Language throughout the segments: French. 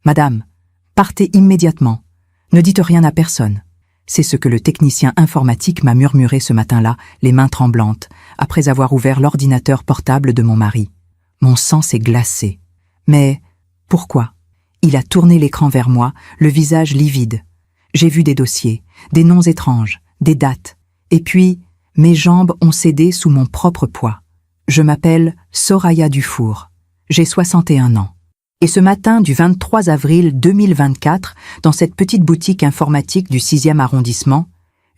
Madame, partez immédiatement. Ne dites rien à personne. C'est ce que le technicien informatique m'a murmuré ce matin-là, les mains tremblantes, après avoir ouvert l'ordinateur portable de mon mari. Mon sang s'est glacé. Mais pourquoi? Il a tourné l'écran vers moi, le visage livide. J'ai vu des dossiers, des noms étranges, des dates. Et puis, mes jambes ont cédé sous mon propre poids. Je m'appelle Soraya Dufour. J'ai 61 ans. Et ce matin du 23 avril 2024, dans cette petite boutique informatique du 6e arrondissement,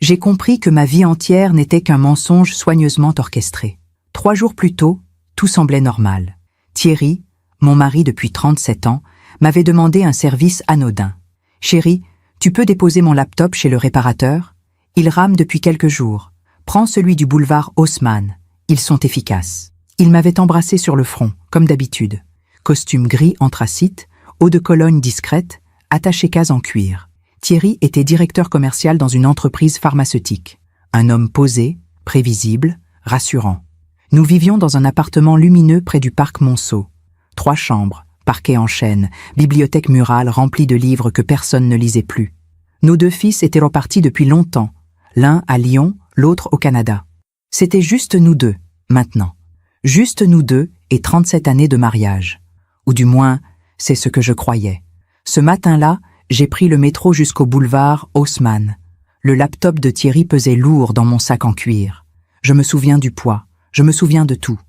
j'ai compris que ma vie entière n'était qu'un mensonge soigneusement orchestré. 3 jours plus tôt, tout semblait normal. Thierry, mon mari depuis 37 ans, m'avait demandé un service anodin. « Chérie, tu peux déposer mon laptop chez le réparateur? Il rame depuis quelques jours. Prends celui du boulevard Haussmann. Ils sont efficaces. » Il m'avait embrassé sur le front, comme d'habitude. Costume gris anthracite, eau de Cologne discrète, attaché-case en cuir. Thierry était directeur commercial dans une entreprise pharmaceutique. Un homme posé, prévisible, rassurant. Nous vivions dans un appartement lumineux près du parc Monceau. 3 chambres, parquet en chêne, bibliothèque murale remplie de livres que personne ne lisait plus. Nos 2 fils étaient repartis depuis longtemps, l'un à Lyon, l'autre au Canada. C'était juste nous 2, maintenant. Juste nous 2 et 37 années de mariage. Ou du moins, c'est ce que je croyais. Ce matin-là, j'ai pris le métro jusqu'au boulevard Haussmann. Le laptop de Thierry pesait lourd dans mon sac en cuir. Je me souviens du poids, je me souviens de tout.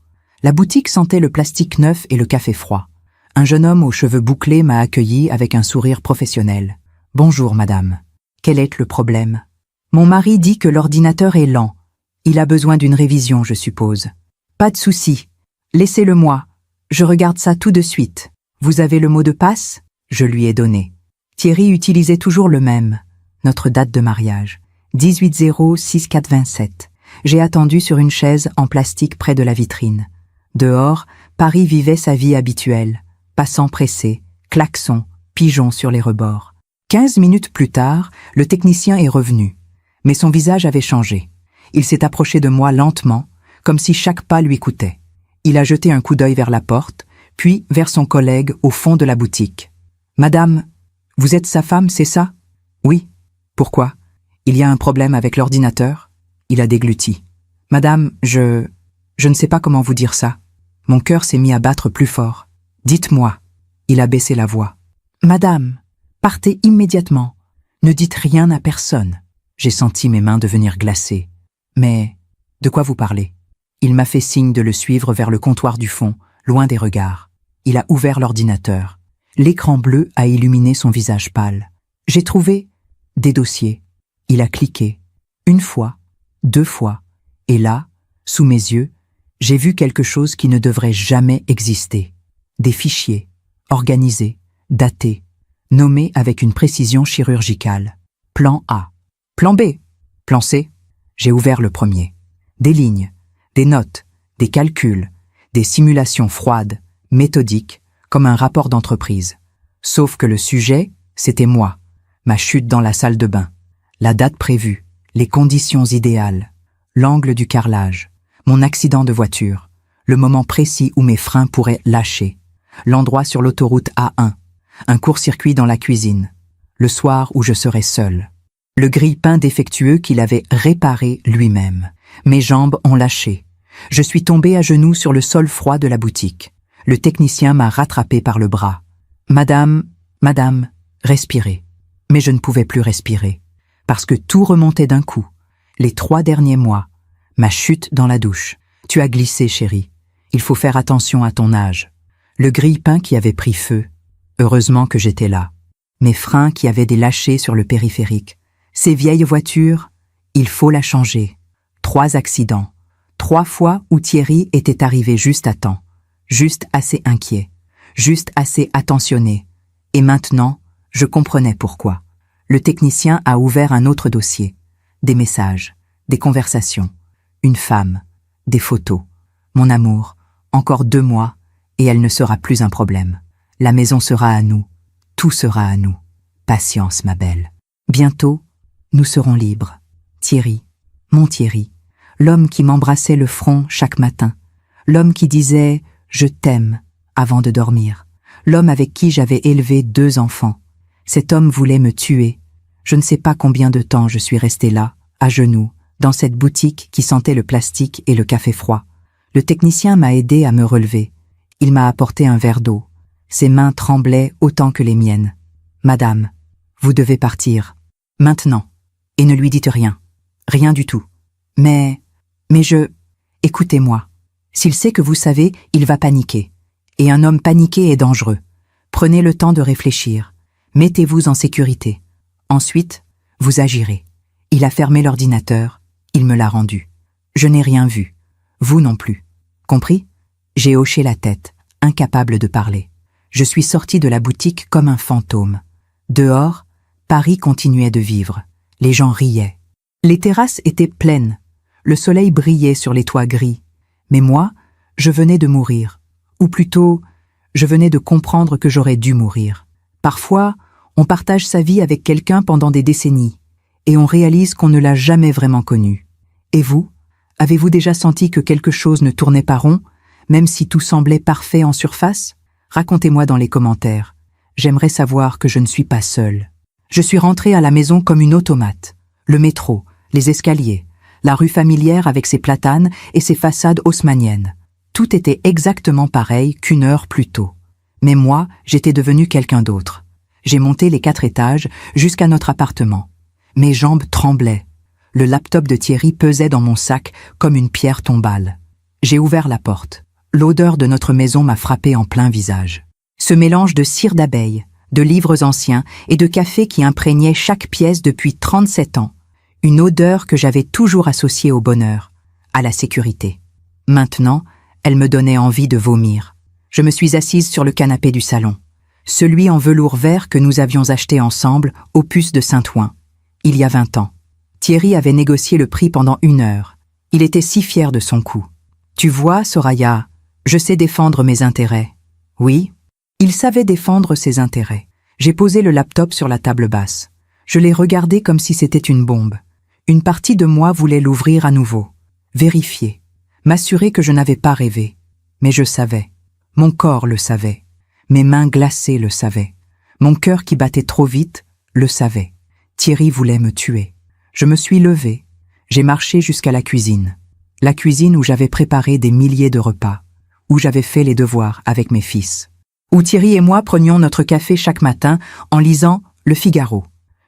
La boutique sentait le plastique neuf et le café froid. Un jeune homme aux cheveux bouclés m'a accueilli avec un sourire professionnel. « Bonjour, madame. Quel est le problème ?» Mon mari dit que l'ordinateur est lent. Il a besoin d'une révision, je suppose. « Pas de souci. Laissez-le-moi. Je regarde ça tout de suite. Vous avez le mot de passe ?» Je lui ai donné. Thierry utilisait toujours le même. Notre date de mariage. 18-0-6427. J'ai attendu sur une chaise en plastique près de la vitrine. Dehors, Paris vivait sa vie habituelle. Passants pressés, klaxons, pigeons sur les rebords. 15 minutes plus tard, le technicien est revenu. Mais son visage avait changé. Il s'est approché de moi lentement, comme si chaque pas lui coûtait. Il a jeté un coup d'œil vers la porte, puis vers son collègue au fond de la boutique. « Madame, vous êtes sa femme, c'est ça ?»« Oui. Pourquoi? Il y a un problème avec l'ordinateur ?» Il a dégluti. « Madame, je ne sais pas comment vous dire ça. Mon cœur s'est mis à battre plus fort. Dites-moi. » Il a baissé la voix. « Madame, partez immédiatement. Ne dites rien à personne. » J'ai senti mes mains devenir glacées. « Mais de quoi vous parlez ?» Il m'a fait signe de le suivre vers le comptoir du fond, loin des regards. Il a ouvert l'ordinateur. L'écran bleu a illuminé son visage pâle. J'ai trouvé des dossiers. Il a cliqué. 1 fois, 2 fois. Et là, sous mes yeux, j'ai vu quelque chose qui ne devrait jamais exister. Des fichiers, organisés, datés, nommés avec une précision chirurgicale. Plan A. Plan B. Plan C. J'ai ouvert le premier. Des lignes, des notes, des calculs, des simulations froides, méthodiques, comme un rapport d'entreprise. Sauf que le sujet, c'était moi, ma chute dans la salle de bain, la date prévue, les conditions idéales, l'angle du carrelage, mon accident de voiture, le moment précis où mes freins pourraient lâcher, l'endroit sur l'autoroute A1, un court-circuit dans la cuisine, le soir où je serais seul, le grille-pain défectueux qu'il avait réparé lui-même. Mes jambes ont lâché. Je suis tombé à genoux sur le sol froid de la boutique. Le technicien m'a rattrapé par le bras. « Madame, respirez. » Mais je ne pouvais plus respirer, parce que tout remontait d'un coup. Les 3 derniers mois, ma chute dans la douche. « Tu as glissé, chérie. Il faut faire attention à ton âge. » Le grille-pain qui avait pris feu. Heureusement que j'étais là. Mes freins qui avaient des lâchers sur le périphérique. Ces vieilles voitures, il faut la changer. 3 accidents. 3 fois où Thierry était arrivé juste à temps. Juste assez inquiet. Juste assez attentionné. Et maintenant, je comprenais pourquoi. Le technicien a ouvert un autre dossier. Des messages, des conversations, une femme, des photos. Mon amour, encore 2 mois, et elle ne sera plus un problème. La maison sera à nous. Tout sera à nous. Patience, ma belle. Bientôt, nous serons libres. Thierry, mon Thierry, l'homme qui m'embrassait le front chaque matin, l'homme qui disait « je t'aime » avant de dormir, l'homme avec qui j'avais élevé 2 enfants. Cet homme voulait me tuer. Je ne sais pas combien de temps je suis restée là, à genoux, dans cette boutique qui sentait le plastique et le café froid. Le technicien m'a aidé à me relever. Il m'a apporté un verre d'eau. Ses mains tremblaient autant que les miennes. « Madame, vous devez partir. Maintenant. Et ne lui dites rien. Rien du tout. Mais Écoutez-moi. S'il sait que vous savez, il va paniquer. Et un homme paniqué est dangereux. Prenez le temps de réfléchir. Mettez-vous en sécurité. Ensuite, vous agirez. » Il a fermé l'ordinateur. Il me l'a rendu. Je n'ai rien vu. Vous non plus. Compris? J'ai hoché la tête, incapable de parler. Je suis sorti de la boutique comme un fantôme. Dehors, Paris continuait de vivre. Les gens riaient. Les terrasses étaient pleines. Le soleil brillait sur les toits gris. Mais moi, je venais de mourir. Ou plutôt, je venais de comprendre que j'aurais dû mourir. Parfois, on partage sa vie avec quelqu'un pendant des décennies, et on réalise qu'on ne l'a jamais vraiment connu. Et vous, avez-vous déjà senti que quelque chose ne tournait pas rond, même si tout semblait parfait en surface? Racontez-moi dans les commentaires. J'aimerais savoir que je ne suis pas seule. Je suis rentrée à la maison comme une automate. Le métro, les escaliers, la rue familière avec ses platanes et ses façades haussmanniennes. Tout était exactement pareil qu'1 heure plus tôt. Mais moi, j'étais devenue quelqu'un d'autre. J'ai monté les 4 étages jusqu'à notre appartement. Mes jambes tremblaient. Le laptop de Thierry pesait dans mon sac comme une pierre tombale. J'ai ouvert la porte. L'odeur de notre maison m'a frappé en plein visage. Ce mélange de cire d'abeille, de livres anciens et de café qui imprégnait chaque pièce depuis 37 ans. Une odeur que j'avais toujours associée au bonheur, à la sécurité. Maintenant, elle me donnait envie de vomir. Je me suis assise sur le canapé du salon. Celui en velours vert que nous avions acheté ensemble au Puce de Saint-Ouen, il y a 20 ans. Thierry avait négocié le prix pendant 1 heure. Il était si fier de son coup. « Tu vois, Soraya, je sais défendre mes intérêts. » Oui, il savait défendre ses intérêts. J'ai posé le laptop sur la table basse. Je l'ai regardé comme si c'était une bombe. Une partie de moi voulait l'ouvrir à nouveau, vérifier, m'assurer que je n'avais pas rêvé. Mais je savais. Mon corps le savait. Mes mains glacées le savaient. Mon cœur qui battait trop vite le savait. Thierry voulait me tuer. Je me suis levée. J'ai marché jusqu'à la cuisine. La cuisine où j'avais préparé des milliers de repas, où j'avais fait les devoirs avec mes fils, où Thierry et moi prenions notre café chaque matin en lisant Le Figaro.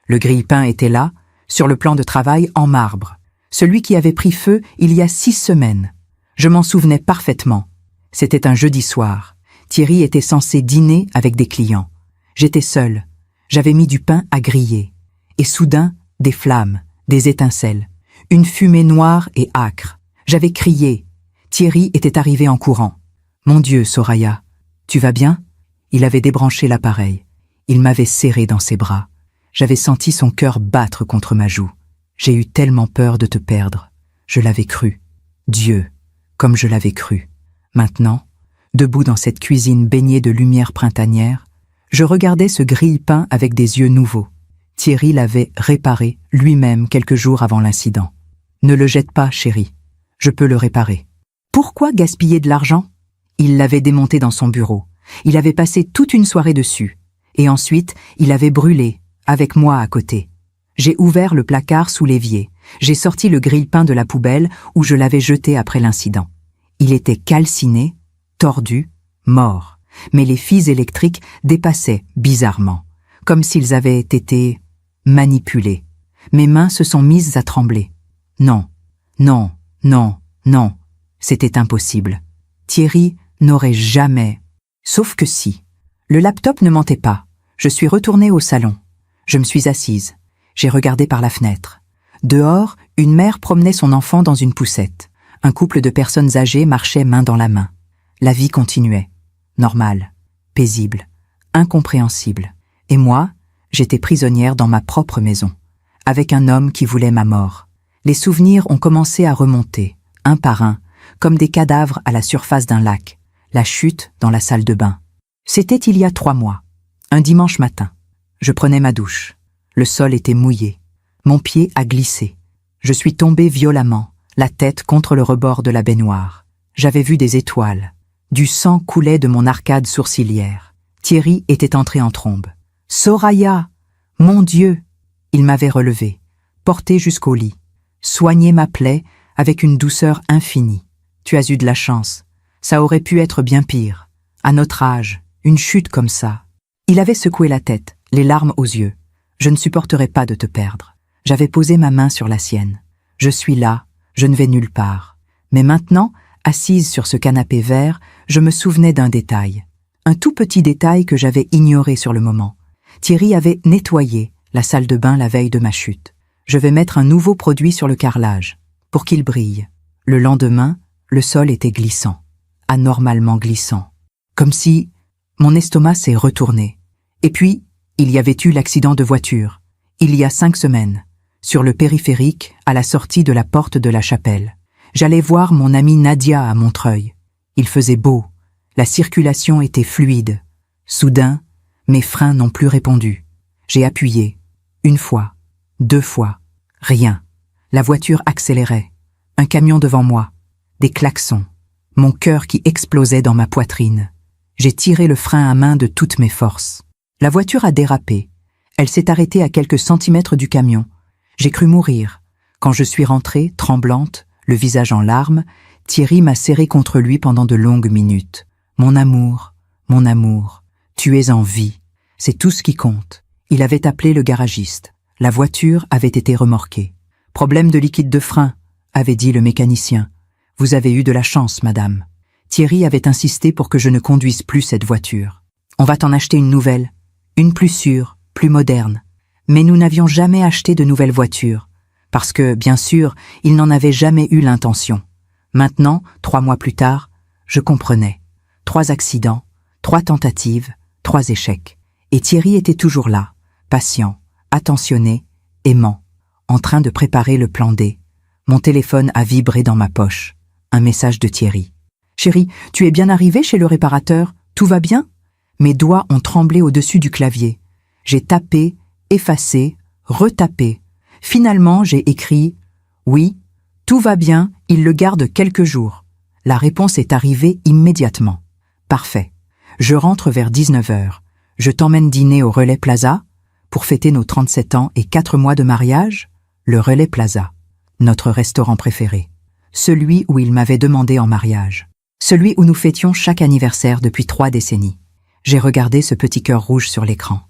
Le grille-pain était là, sur le plan de travail en marbre, celui qui avait pris feu il y a 6 semaines. Je m'en souvenais parfaitement. C'était un jeudi soir. Thierry était censé dîner avec des clients. J'étais seule. J'avais mis du pain à griller. Et soudain, des flammes, des étincelles, une fumée noire et âcre. J'avais crié. Thierry était arrivé en courant. « Mon Dieu, Soraya, tu vas bien ?» Il avait débranché l'appareil. Il m'avait serré dans ses bras. J'avais senti son cœur battre contre ma joue. J'ai eu tellement peur de te perdre. Je l'avais cru. Dieu, comme je l'avais cru. Maintenant, debout dans cette cuisine baignée de lumière printanière, je regardais ce grille-pain avec des yeux nouveaux. Thierry l'avait réparé lui-même quelques jours avant l'incident. « Ne le jette pas, chérie. Je peux le réparer. » Pourquoi gaspiller de l'argent? Il l'avait démonté dans son bureau. Il avait passé toute une soirée dessus. Et ensuite, il avait brûlé, avec moi à côté. J'ai ouvert le placard sous l'évier. J'ai sorti le grille-pain de la poubelle où je l'avais jeté après l'incident. Il était calciné, tordu, mort. Mais les fils électriques dépassaient bizarrement, comme s'ils avaient été manipulés. Mes mains se sont mises à trembler. Non, non, non, non. C'était impossible. Thierry n'aurait jamais... Sauf que si. Le laptop ne mentait pas. Je suis retournée au salon. Je me suis assise. J'ai regardé par la fenêtre. Dehors, une mère promenait son enfant dans une poussette. Un couple de personnes âgées marchait main dans la main. La vie continuait. Normale, paisible, incompréhensible. Et moi, j'étais prisonnière dans ma propre maison, avec un homme qui voulait ma mort. Les souvenirs ont commencé à remonter, un par un, comme des cadavres à la surface d'un lac, la chute dans la salle de bain. C'était il y a 3 mois, un dimanche matin. Je prenais ma douche. Le sol était mouillé. Mon pied a glissé. Je suis tombée violemment, la tête contre le rebord de la baignoire. J'avais vu des étoiles. Du sang coulait de mon arcade sourcilière. Thierry était entré en trombe. « Soraya! Mon Dieu !» Il m'avait relevé, porté jusqu'au lit, soigné ma plaie avec une douceur infinie. « Tu as eu de la chance. Ça aurait pu être bien pire. À notre âge, une chute comme ça. » Il avait secoué la tête, les larmes aux yeux. « Je ne supporterai pas de te perdre. » J'avais posé ma main sur la sienne. « Je suis là, je ne vais nulle part. » Mais maintenant, assise sur ce canapé vert, je me souvenais d'un détail. Un tout petit détail que j'avais ignoré sur le moment. Thierry avait nettoyé la salle de bain la veille de ma chute. Je vais mettre un nouveau produit sur le carrelage, pour qu'il brille. Le lendemain, le sol était glissant, anormalement glissant. Comme si mon estomac s'est retourné. Et puis, il y avait eu l'accident de voiture, il y a 5 semaines, sur le périphérique, à la sortie de la porte de la chapelle. J'allais voir mon amie Nadia à Montreuil. Il faisait beau, la circulation était fluide. Soudain, mes freins n'ont plus répondu. J'ai appuyé, 1 fois, 2 fois, rien. La voiture accélérait, un camion devant moi, des klaxons, mon cœur qui explosait dans ma poitrine. J'ai tiré le frein à main de toutes mes forces. La voiture a dérapé. Elle s'est arrêtée à quelques centimètres du camion. J'ai cru mourir. Quand je suis rentrée, tremblante, le visage en larmes, Thierry m'a serré contre lui pendant de longues minutes. Mon amour, tu es en vie. C'est tout ce qui compte. Il avait appelé le garagiste. La voiture avait été remorquée. Problème de liquide de frein, avait dit le mécanicien. Vous avez eu de la chance, madame. Thierry avait insisté pour que je ne conduise plus cette voiture. On va t'en acheter une nouvelle, une plus sûre, plus moderne. Mais nous n'avions jamais acheté de nouvelle voiture, parce que, bien sûr, il n'en avait jamais eu l'intention. Maintenant, 3 mois plus tard, je comprenais. 3 accidents, 3 tentatives, 3 échecs. Et Thierry était toujours là, patient, attentionné, aimant, en train de préparer le plan D. Mon téléphone a vibré dans ma poche. Un message de Thierry. « Chérie, tu es bien arrivée chez le réparateur? Tout va bien ?» Mes doigts ont tremblé au-dessus du clavier. J'ai tapé, effacé, retapé. Finalement, j'ai écrit « Oui, tout va bien, il le garde quelques jours. » La réponse est arrivée immédiatement. Parfait. Je rentre vers 19h. Je t'emmène dîner au Relais Plaza pour fêter nos 37 ans et 4 mois de mariage. Le Relais Plaza, notre restaurant préféré. Celui où il m'avait demandé en mariage. Celui où nous fêtions chaque anniversaire depuis 3 décennies. J'ai regardé ce petit cœur rouge sur l'écran.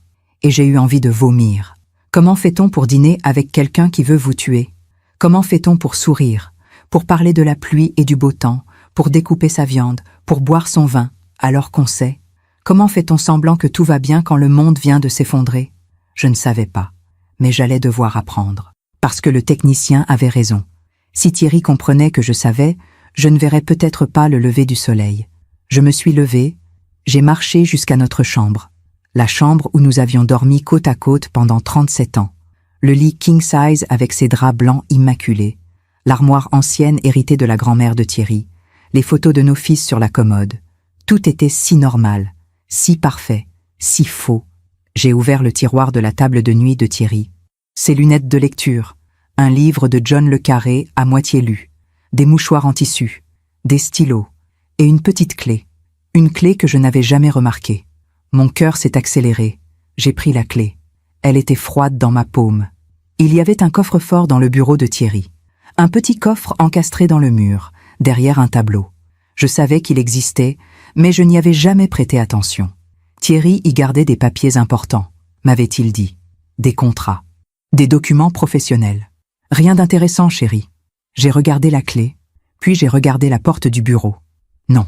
Et j'ai eu envie de vomir. Comment fait-on pour dîner avec quelqu'un qui veut vous tuer? Comment fait-on pour sourire? Pour parler de la pluie et du beau temps? Pour découper sa viande? Pour boire son vin? Alors qu'on sait? Comment fait-on semblant que tout va bien quand le monde vient de s'effondrer? Je ne savais pas. Mais j'allais devoir apprendre. Parce que le technicien avait raison. Si Thierry comprenait que je savais, je ne verrais peut-être pas le lever du soleil. Je me suis levée, j'ai marché jusqu'à notre chambre. La chambre où nous avions dormi côte à côte pendant 37 ans. Le lit king size avec ses draps blancs immaculés. L'armoire ancienne héritée de la grand-mère de Thierry. Les photos de nos fils sur la commode. Tout était si normal, si parfait, si faux. J'ai ouvert le tiroir de la table de nuit de Thierry. Ses lunettes de lecture, un livre de John le Carré à moitié lu, des mouchoirs en tissu, des stylos et une petite clé. Une clé que je n'avais jamais remarquée. Mon cœur s'est accéléré. J'ai pris la clé. Elle était froide dans ma paume. Il y avait un coffre-fort dans le bureau de Thierry. Un petit coffre encastré dans le mur, derrière un tableau. Je savais qu'il existait, mais je n'y avais jamais prêté attention. Thierry y gardait des papiers importants, m'avait-il dit. Des contrats. Des documents professionnels. Rien d'intéressant, chérie. J'ai regardé la clé, puis j'ai regardé la porte du bureau. Non,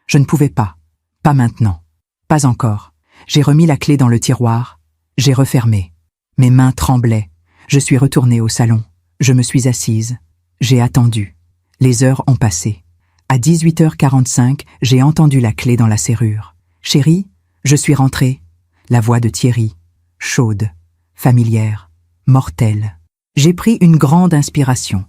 je ne pouvais pas. Pas maintenant. Pas encore. J'ai remis la clé dans le tiroir. J'ai refermé. Mes mains tremblaient. Je suis retournée au salon. Je me suis assise. J'ai attendu. Les heures ont passé. À 18h45, j'ai entendu la clé dans la serrure. « Chérie, je suis rentrée. » La voix de Thierry. Chaude, familière, mortelle. J'ai pris une grande inspiration.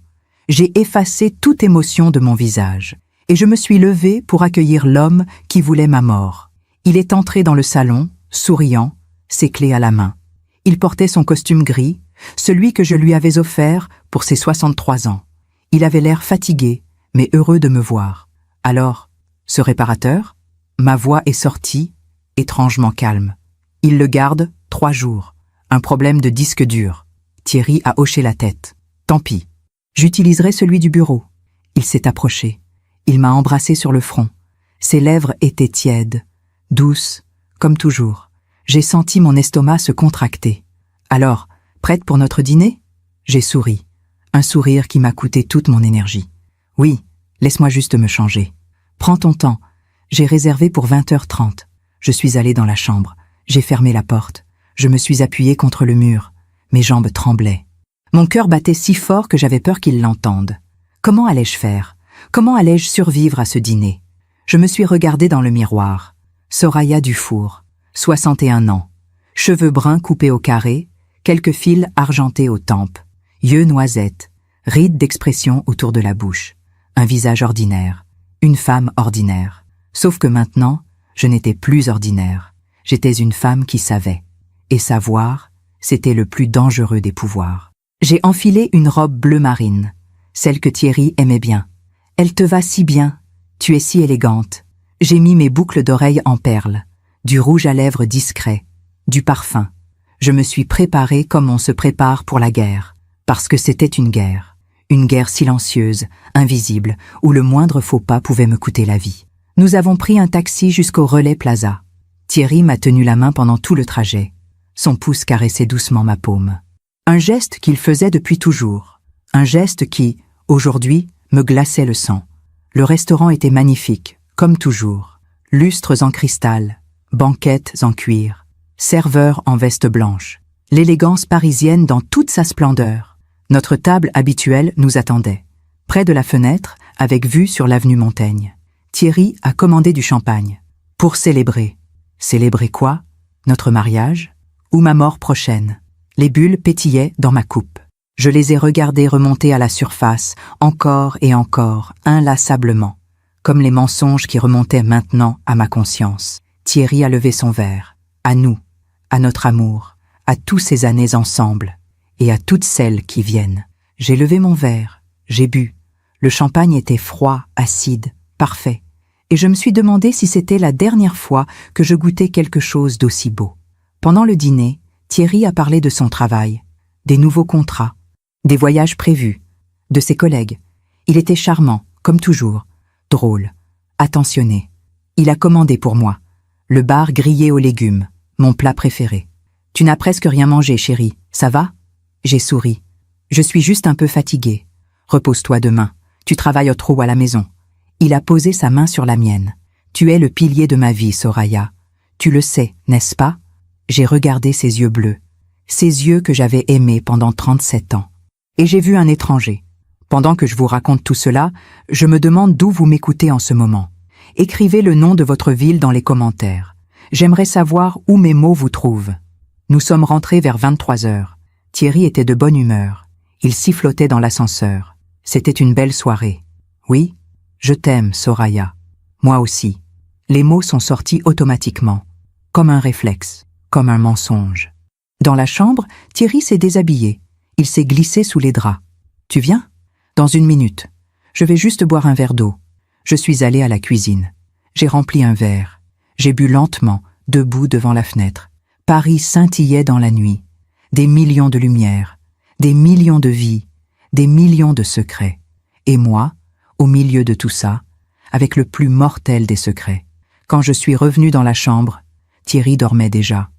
J'ai effacé toute émotion de mon visage. Et je me suis levée pour accueillir l'homme qui voulait ma mort. Il est entré dans le salon, souriant, ses clés à la main. Il portait son costume gris, celui que je lui avais offert pour ses 63 ans. Il avait l'air fatigué, mais heureux de me voir. Alors, ce réparateur? Ma voix est sortie, étrangement calme. Il le garde 3 jours. Un problème de disque dur. Thierry a hoché la tête. Tant pis. J'utiliserai celui du bureau. Il s'est approché. Il m'a embrassé sur le front. Ses lèvres étaient tièdes, douces, comme toujours. J'ai senti mon estomac se contracter. Alors, prête pour notre dîner? J'ai souri. Un sourire qui m'a coûté toute mon énergie. Oui, laisse-moi juste me changer. Prends ton temps. J'ai réservé pour 20h30. Je suis allée dans la chambre. J'ai fermé la porte. Je me suis appuyée contre le mur. Mes jambes tremblaient. Mon cœur battait si fort que j'avais peur qu'il l'entende. Comment allais-je faire? Comment allais-je survivre à ce dîner? Je me suis regardée dans le miroir. Soraya Dufour, 61 ans. Cheveux bruns coupés au carré, quelques fils argentés aux tempes, yeux noisettes, rides d'expression autour de la bouche. Un visage ordinaire, une femme ordinaire. Sauf que maintenant, je n'étais plus ordinaire. J'étais une femme qui savait. Et savoir, c'était le plus dangereux des pouvoirs. J'ai enfilé une robe bleu marine, celle que Thierry aimait bien. Elle te va si bien, tu es si élégante. J'ai mis mes boucles d'oreilles en perles, du rouge à lèvres discret, du parfum. Je me suis préparée comme on se prépare pour la guerre, parce que c'était une guerre silencieuse, invisible, où le moindre faux pas pouvait me coûter la vie. Nous avons pris un taxi jusqu'au Relais Plaza. Thierry m'a tenu la main pendant tout le trajet. Son pouce caressait doucement ma paume. Un geste qu'il faisait depuis toujours. Un geste qui, aujourd'hui, me glaçait le sang. Le restaurant était magnifique, comme toujours. Lustres en cristal, banquettes en cuir, serveurs en veste blanche. L'élégance parisienne dans toute sa splendeur. Notre table habituelle nous attendait. Près de la fenêtre, avec vue sur l'avenue Montaigne. Thierry a commandé du champagne. Pour célébrer. Célébrer quoi? Notre mariage? Ou ma mort prochaine? Les bulles pétillaient dans ma coupe. Je les ai regardées remonter à la surface, encore et encore, inlassablement, comme les mensonges qui remontaient maintenant à ma conscience. Thierry a levé son verre. À nous, à notre amour, à tous ces années ensemble, et à toutes celles qui viennent. J'ai levé mon verre, j'ai bu. Le champagne était froid, acide, parfait. Et je me suis demandé si c'était la dernière fois que je goûtais quelque chose d'aussi beau. Pendant le dîner, Thierry a parlé de son travail, des nouveaux contrats, des voyages prévus, de ses collègues. Il était charmant, comme toujours, drôle, attentionné. Il a commandé pour moi le bar grillé aux légumes, mon plat préféré. « Tu n'as presque rien mangé, chérie, ça va ?» J'ai souri. « Je suis juste un peu fatiguée. Repose-toi demain, tu travailles trop à la maison. » Il a posé sa main sur la mienne. « Tu es le pilier de ma vie, Soraya. Tu le sais, n'est-ce pas ?» J'ai regardé ses yeux bleus, ces yeux que j'avais aimés pendant 37 ans. Et j'ai vu un étranger. Pendant que je vous raconte tout cela, je me demande d'où vous m'écoutez en ce moment. Écrivez le nom de votre ville dans les commentaires. J'aimerais savoir où mes mots vous trouvent. Nous sommes rentrés vers 23h. Thierry était de bonne humeur. Il sifflotait dans l'ascenseur. C'était une belle soirée. Oui, je t'aime, Soraya. Moi aussi. Les mots sont sortis automatiquement, comme un réflexe, comme un mensonge. Dans la chambre, Thierry s'est déshabillé. Il s'est glissé sous les draps. « Tu viens ?»« Dans 1 minute. Je vais juste boire un verre d'eau. » Je suis allée à la cuisine. J'ai rempli un verre. J'ai bu lentement, debout devant la fenêtre. Paris scintillait dans la nuit. Des millions de lumières, des millions de vies, des millions de secrets. Et moi, au milieu de tout ça, avec le plus mortel des secrets. Quand je suis revenue dans la chambre, Thierry dormait déjà.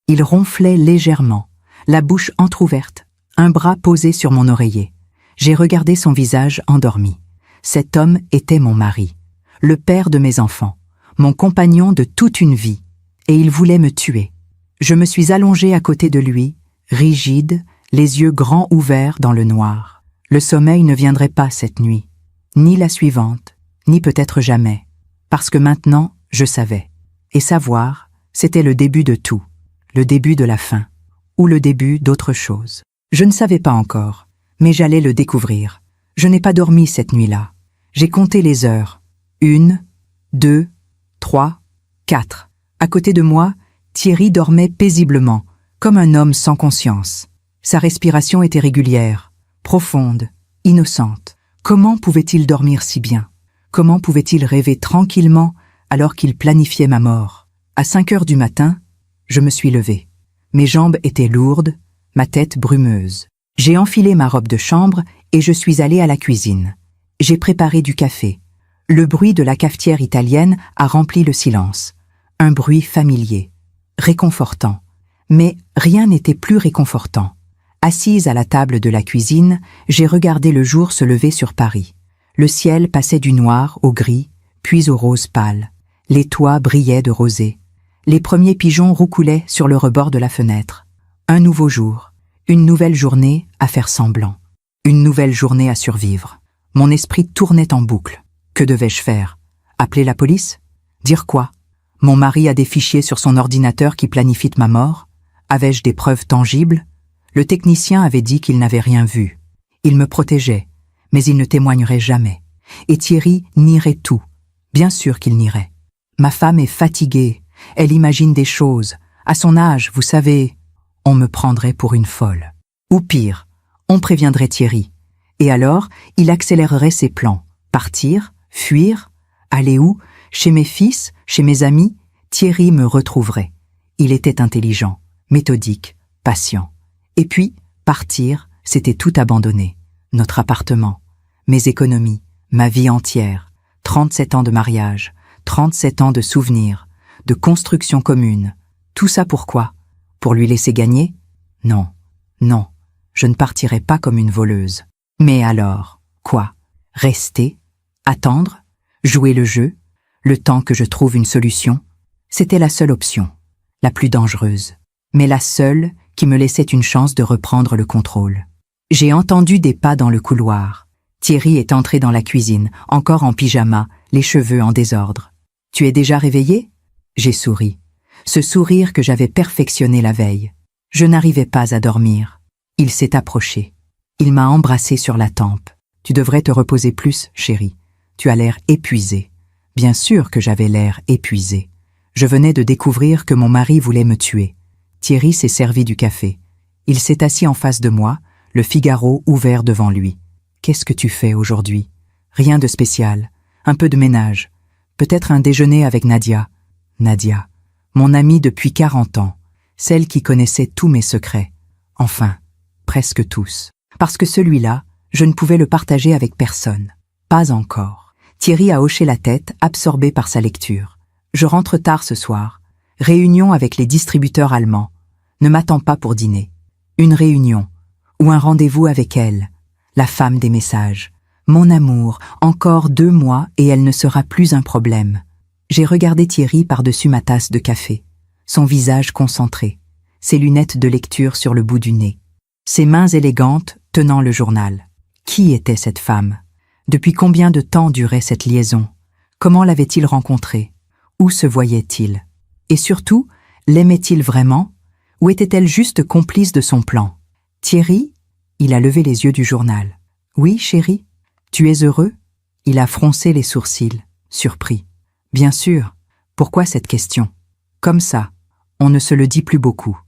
Il ronflait légèrement, la bouche entr'ouverte, un bras posé sur mon oreiller. J'ai regardé son visage endormi. Cet homme était mon mari, le père de mes enfants, mon compagnon de toute une vie, et il voulait me tuer. Je me suis allongée à côté de lui, rigide, les yeux grands ouverts dans le noir. Le sommeil ne viendrait pas cette nuit, ni la suivante, ni peut-être jamais, parce que maintenant, je savais. Et savoir, c'était le début de tout, le début de la fin, ou le début d'autre chose. Je ne savais pas encore, mais j'allais le découvrir. Je n'ai pas dormi cette nuit-là. J'ai compté les heures. 1, 2, 3, 4. À côté de moi, Thierry dormait paisiblement, comme un homme sans conscience. Sa respiration était régulière, profonde, innocente. Comment pouvait-il dormir si bien? Comment pouvait-il rêver tranquillement alors qu'il planifiait ma mort? À 5 heures du matin, je me suis levée. Mes jambes étaient lourdes, ma tête brumeuse. J'ai enfilé ma robe de chambre et je suis allée à la cuisine. J'ai préparé du café. Le bruit de la cafetière italienne a rempli le silence. Un bruit familier, réconfortant. Mais rien n'était plus réconfortant. Assise à la table de la cuisine, j'ai regardé le jour se lever sur Paris. Le ciel passait du noir au gris, puis au rose pâle. Les toits brillaient de rosée. Les premiers pigeons roucoulaient sur le rebord de la fenêtre. Un nouveau jour, une nouvelle journée à faire semblant. Une nouvelle journée à survivre. Mon esprit tournait en boucle. Que devais-je faire? Appeler la police? Dire quoi? Mon mari a des fichiers sur son ordinateur qui planifient ma mort? Avais-je des preuves tangibles? Le technicien avait dit qu'il n'avait rien vu. Il me protégeait, mais il ne témoignerait jamais. Et Thierry nierait tout. Bien sûr qu'il nierait. Ma femme est fatiguée. Elle imagine des choses. À son âge, vous savez, on me prendrait pour une folle. Ou pire, on préviendrait Thierry. Et alors, il accélérerait ses plans. Partir, fuir, aller où? Chez mes fils, chez mes amis? Thierry me retrouverait. Il était intelligent, méthodique, patient. Et puis, partir, c'était tout abandonner. Notre appartement, mes économies, ma vie entière, 37 ans de mariage, 37 ans de souvenirs, de construction commune. Tout ça pourquoi? Pour lui laisser gagner? Non, non, je ne partirai pas comme une voleuse. Mais alors, quoi? Rester? Attendre? Jouer le jeu? Le temps que je trouve une solution? C'était la seule option, la plus dangereuse, mais la seule qui me laissait une chance de reprendre le contrôle. J'ai entendu des pas dans le couloir. Thierry est entré dans la cuisine, encore en pyjama, les cheveux en désordre. « Tu es déjà réveillé ?» J'ai souri. Ce sourire que j'avais perfectionné la veille. Je n'arrivais pas à dormir. Il s'est approché. Il m'a embrassé sur la tempe. « Tu devrais te reposer plus, chérie. Tu as l'air épuisée. » Bien sûr que j'avais l'air épuisée. Je venais de découvrir que mon mari voulait me tuer. Thierry s'est servi du café. Il s'est assis en face de moi, le Figaro ouvert devant lui. « Qu'est-ce que tu fais aujourd'hui ?»« Rien de spécial. Un peu de ménage. Peut-être un déjeuner avec Nadia. » Nadia, mon amie depuis 40 ans, celle qui connaissait tous mes secrets. Enfin, presque tous. Parce que celui-là, je ne pouvais le partager avec personne. Pas encore. Thierry a hoché la tête, absorbé par sa lecture. Je rentre tard ce soir. Réunion avec les distributeurs allemands. Ne m'attends pas pour dîner. Une réunion, ou un rendez-vous avec elle, la femme des messages. Mon amour, encore 2 mois et elle ne sera plus un problème. J'ai regardé Thierry par-dessus ma tasse de café, son visage concentré, ses lunettes de lecture sur le bout du nez, ses mains élégantes tenant le journal. Qui était cette femme? Depuis combien de temps durait cette liaison? Comment l'avait-il rencontrée? Où se voyait-il? Et surtout, l'aimait-il vraiment? Ou était-elle juste complice de son plan? Thierry? Il a levé les yeux du journal. Oui, chérie? Tu es heureux? Il a froncé les sourcils, surpris. Bien sûr. Pourquoi cette question? Comme ça, on ne se le dit plus beaucoup.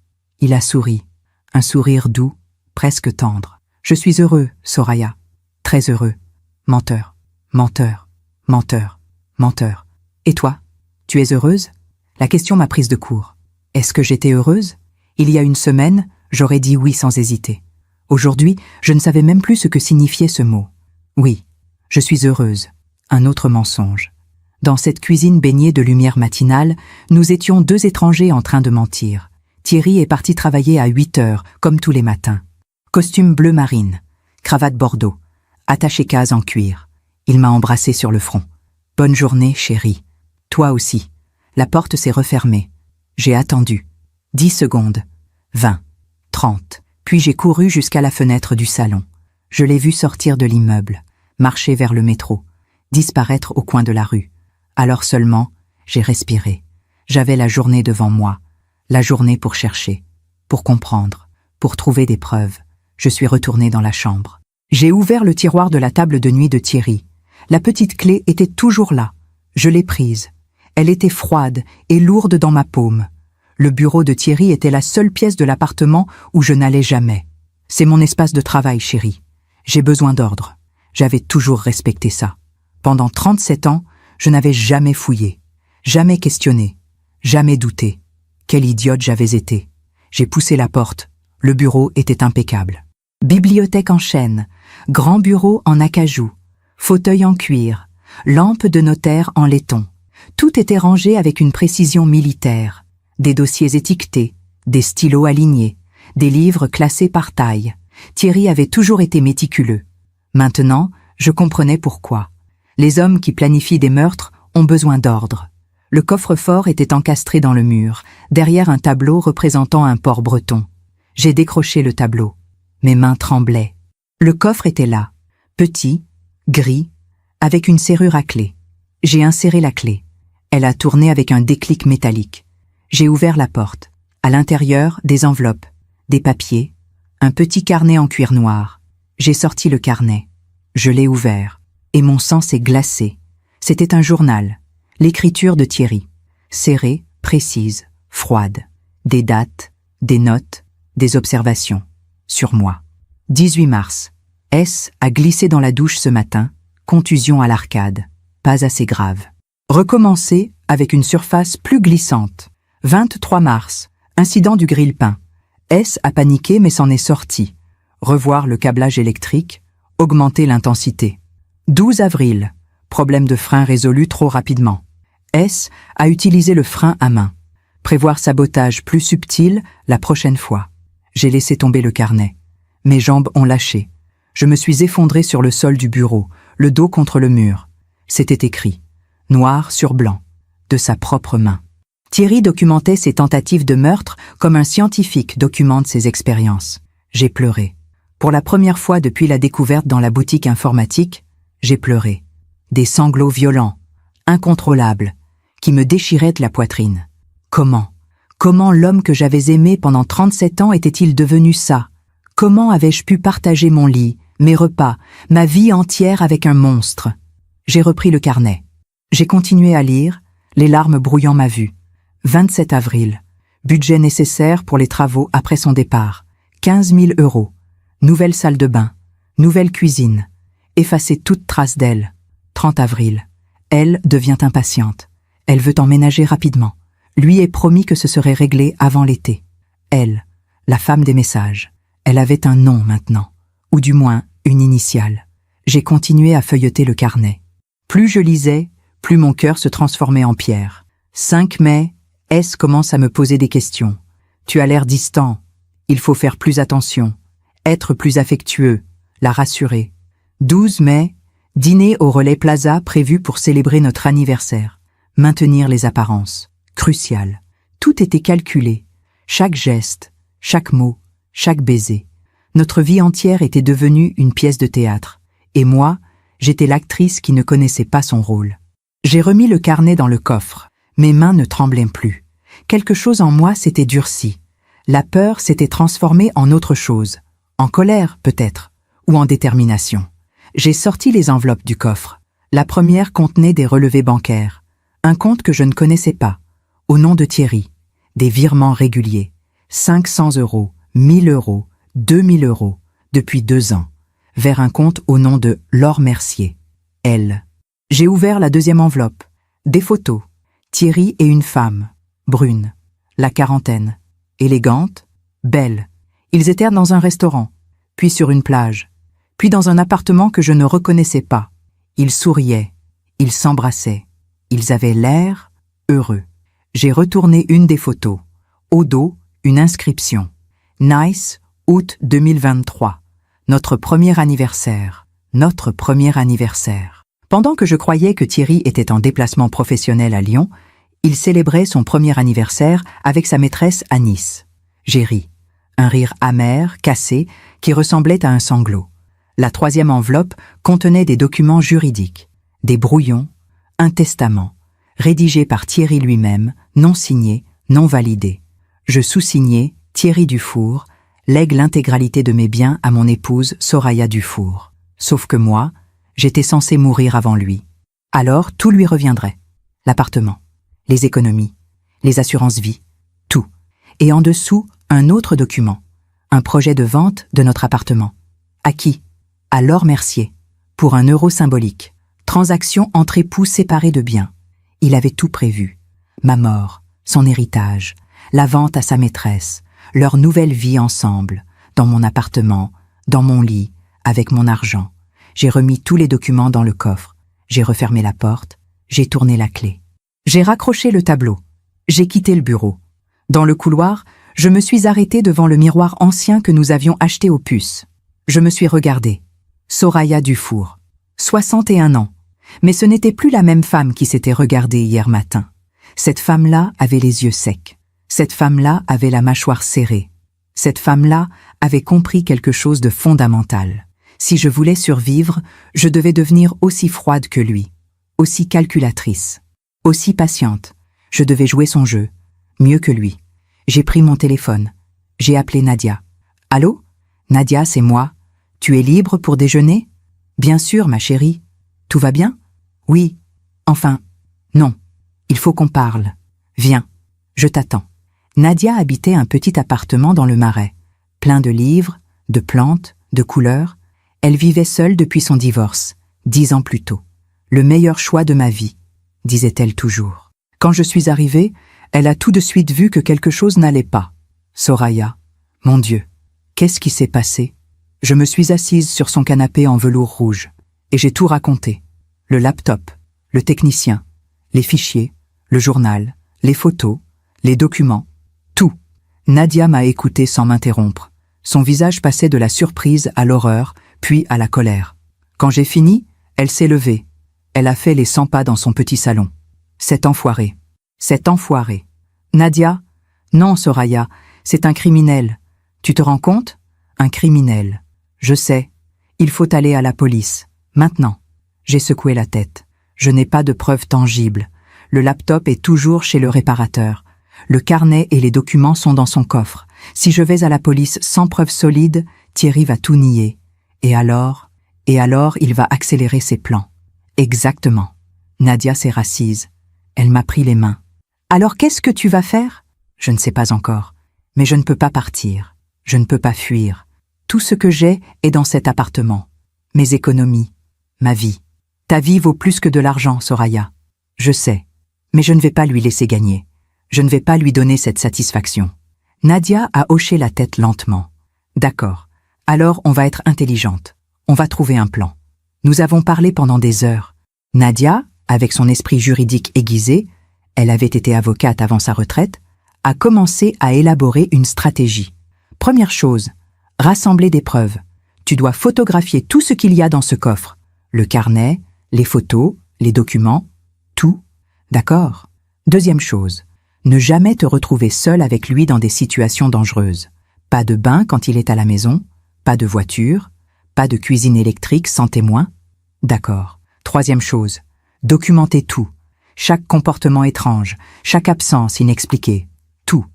Il a souri, un sourire doux, presque tendre. Je suis heureux, Soraya. Très heureux. Menteur, menteur, menteur, menteur. Et toi? Tu es heureuse? La question m'a prise de court. Est-ce que j'étais heureuse? Il y a une semaine, j'aurais dit oui sans hésiter. Aujourd'hui, je ne savais même plus ce que signifiait ce mot. Oui, je suis heureuse. Un autre mensonge. Dans cette cuisine baignée de lumière matinale, nous étions 2 étrangers en train de mentir. Thierry est parti travailler à 8 heures, comme tous les matins. Costume bleu marine, cravate bordeaux, attaché-case en cuir. Il m'a embrassé sur le front. Bonne journée, chérie. Toi aussi. La porte s'est refermée. J'ai attendu. 10 secondes. 20. 30. Puis j'ai couru jusqu'à la fenêtre du salon. Je l'ai vu sortir de l'immeuble, marcher vers le métro, disparaître au coin de la rue. Alors seulement, j'ai respiré. J'avais la journée devant moi. La journée pour chercher, pour comprendre, pour trouver des preuves. Je suis retournée dans la chambre. J'ai ouvert le tiroir de la table de nuit de Thierry. La petite clé était toujours là. Je l'ai prise. Elle était froide et lourde dans ma paume. Le bureau de Thierry était la seule pièce de l'appartement où je n'allais jamais. C'est mon espace de travail, chérie. J'ai besoin d'ordre. J'avais toujours respecté ça. Pendant 37 ans, je n'avais jamais fouillé, jamais questionné. Jamais douté. Quelle idiote j'avais été. J'ai poussé la porte. Le bureau était impeccable. Bibliothèque en chêne, grand bureau en acajou, fauteuil en cuir, lampe de notaire en laiton. Tout était rangé avec une précision militaire. Des dossiers étiquetés, des stylos alignés, des livres classés par taille. Thierry avait toujours été méticuleux. Maintenant, je comprenais pourquoi. Les hommes qui planifient des meurtres ont besoin d'ordre. Le coffre-fort était encastré dans le mur, derrière un tableau représentant un port breton. J'ai décroché le tableau. Mes mains tremblaient. Le coffre était là, petit, gris, avec une serrure à clé. J'ai inséré la clé. Elle a tourné avec un déclic métallique. J'ai ouvert la porte. À l'intérieur, des enveloppes, des papiers, un petit carnet en cuir noir. J'ai sorti le carnet. Je l'ai ouvert. Et mon sang s'est glacé. C'était un journal. L'écriture de Thierry. Serrée, précise, froide. Des dates, des notes, des observations. Sur moi. 18 mars. S a glissé dans la douche ce matin. Contusion à l'arcade. Pas assez grave. Recommencer avec une surface plus glissante. 23 mars. Incident du grille-pain. S a paniqué mais s'en est sorti. Revoir le câblage électrique. Augmenter l'intensité. 12 avril. Problème de frein résolu trop rapidement. S a utilisé le frein à main. Prévoir sabotage plus subtil la prochaine fois. J'ai laissé tomber le carnet. Mes jambes ont lâché. Je me suis effondré sur le sol du bureau, le dos contre le mur. C'était écrit, noir sur blanc, de sa propre main. Thierry documentait ses tentatives de meurtre comme un scientifique documente ses expériences. J'ai pleuré. Pour la première fois depuis la découverte dans la boutique informatique, j'ai pleuré. Des sanglots violents, incontrôlables, qui me déchiraient de la poitrine. Comment l'homme que j'avais aimé pendant 37 ans était-il devenu ça? Comment avais-je pu partager mon lit, mes repas, ma vie entière avec un monstre? J'ai repris le carnet. J'ai continué à lire, les larmes brouillant ma vue. 27 avril. Budget nécessaire pour les travaux après son départ. 15 000 €. Nouvelle salle de bain. Nouvelle cuisine. Effacer toute trace d'elle. 30 avril. Elle devient impatiente. Elle veut emménager rapidement. Lui est promis que ce serait réglé avant l'été. Elle, la femme des messages. Elle avait un nom maintenant, ou du moins une initiale. J'ai continué à feuilleter le carnet. Plus je lisais, plus mon cœur se transformait en pierre. 5 mai, S commence à me poser des questions. Tu as l'air distant. Il faut faire plus attention. Être plus affectueux. La rassurer. 12 mai, dîner au Relais Plaza prévu pour célébrer notre anniversaire. Maintenir les apparences. Crucial. Tout était calculé. Chaque geste, chaque mot, chaque baiser. Notre vie entière était devenue une pièce de théâtre. Et moi, j'étais l'actrice qui ne connaissait pas son rôle. J'ai remis le carnet dans le coffre. Mes mains ne tremblaient plus. Quelque chose en moi s'était durci. La peur s'était transformée en autre chose. En colère, peut-être, ou en détermination. J'ai sorti les enveloppes du coffre. La première contenait des relevés bancaires. Un compte que je ne connaissais pas. Au nom de Thierry. Des virements réguliers. 500 €, 1000 €, 2000 €, depuis 2 ans. Vers un compte au nom de Laure Mercier. Elle. J'ai ouvert la deuxième enveloppe. Des photos. Thierry et une femme. Brune. La quarantaine. Élégante. Belle. Ils étaient dans un restaurant. Puis sur une plage. Puis dans un appartement que je ne reconnaissais pas. Ils souriaient. Ils s'embrassaient. Ils avaient l'air heureux. J'ai retourné une des photos. Au dos, une inscription. Nice, août 2023. Notre premier anniversaire. Notre premier anniversaire. Pendant que je croyais que Thierry était en déplacement professionnel à Lyon, il célébrait son premier anniversaire avec sa maîtresse à Nice. J'ai ri. Un rire amer, cassé, qui ressemblait à un sanglot. La troisième enveloppe contenait des documents juridiques. Des brouillons, un testament, rédigé par Thierry lui-même, non signé, non validé. Je sous-signais Thierry Dufour, lègue l'intégralité de mes biens à mon épouse Soraya Dufour. Sauf que moi, j'étais censé mourir avant lui. Alors tout lui reviendrait. L'appartement, les économies, les assurances-vie, tout. Et en dessous, un autre document, un projet de vente de notre appartement. À qui? À Laure Mercier, pour 1 € symbolique. Transaction entre époux séparés de biens. Il avait tout prévu. Ma mort, son héritage, la vente à sa maîtresse, leur nouvelle vie ensemble, dans mon appartement, dans mon lit, avec mon argent. J'ai remis tous les documents dans le coffre, j'ai refermé la porte, j'ai tourné la clé. J'ai raccroché le tableau, j'ai quitté le bureau. Dans le couloir, je me suis arrêtée devant le miroir ancien que nous avions acheté aux puces. Je me suis regardée. Soraya Dufour, 61 ans. Mais ce n'était plus la même femme qui s'était regardée hier matin. Cette femme-là avait les yeux secs. Cette femme-là avait la mâchoire serrée. Cette femme-là avait compris quelque chose de fondamental. Si je voulais survivre, je devais devenir aussi froide que lui, aussi calculatrice, aussi patiente. Je devais jouer son jeu, mieux que lui. J'ai pris mon téléphone. J'ai appelé Nadia. « Allô ? Nadia, c'est moi. Tu es libre pour déjeuner ? » « Bien sûr, ma chérie. Tout va bien ? » ?»« Oui. Enfin, non. Il faut qu'on parle. Viens. Je t'attends. » Nadia habitait un petit appartement dans le Marais, plein de livres, de plantes, de couleurs. Elle vivait seule depuis son divorce, 10 ans plus tôt. « Le meilleur choix de ma vie », disait-elle toujours. Quand je suis arrivée, elle a tout de suite vu que quelque chose n'allait pas. « Soraya, mon Dieu, qu'est-ce qui s'est passé ?» Je me suis assise sur son canapé en velours rouge, et j'ai tout raconté. Le laptop, le technicien, les fichiers, le journal, les photos, les documents, tout. Nadia m'a écoutée sans m'interrompre. Son visage passait de la surprise à l'horreur, puis à la colère. Quand j'ai fini, elle s'est levée. Elle a fait les 100 pas dans son petit salon. Cet enfoiré. Cet enfoiré. Nadia, non, Soraya, c'est un criminel. Tu te rends compte ? Un criminel. Je sais. Il faut aller à la police. Maintenant. J'ai secoué la tête. Je n'ai pas de preuves tangibles. Le laptop est toujours chez le réparateur. Le carnet et les documents sont dans son coffre. Si je vais à la police sans preuves solides, Thierry va tout nier. Et alors, il va accélérer ses plans. Exactement. Nadia s'est rassise. Elle m'a pris les mains. Alors qu'est-ce que tu vas faire ? Je ne sais pas encore. Mais je ne peux pas partir. Je ne peux pas fuir. Tout ce que j'ai est dans cet appartement. Mes économies, ma vie. Ta vie vaut plus que de l'argent, Soraya. Je sais. Mais je ne vais pas lui laisser gagner. Je ne vais pas lui donner cette satisfaction. Nadia a hoché la tête lentement. D'accord. Alors on va être intelligente. On va trouver un plan. Nous avons parlé pendant des heures. Nadia, avec son esprit juridique aiguisé, elle avait été avocate avant sa retraite, a commencé à élaborer une stratégie. Première chose, rassembler des preuves. Tu dois photographier tout ce qu'il y a dans ce coffre. Le carnet, les photos, les documents, tout. D'accord. Deuxième chose, ne jamais te retrouver seul avec lui dans des situations dangereuses. Pas de bain quand il est à la maison, pas de voiture, pas de cuisine électrique sans témoin. D'accord. Troisième chose, documenter tout. Chaque comportement étrange, chaque absence inexpliquée. Tout.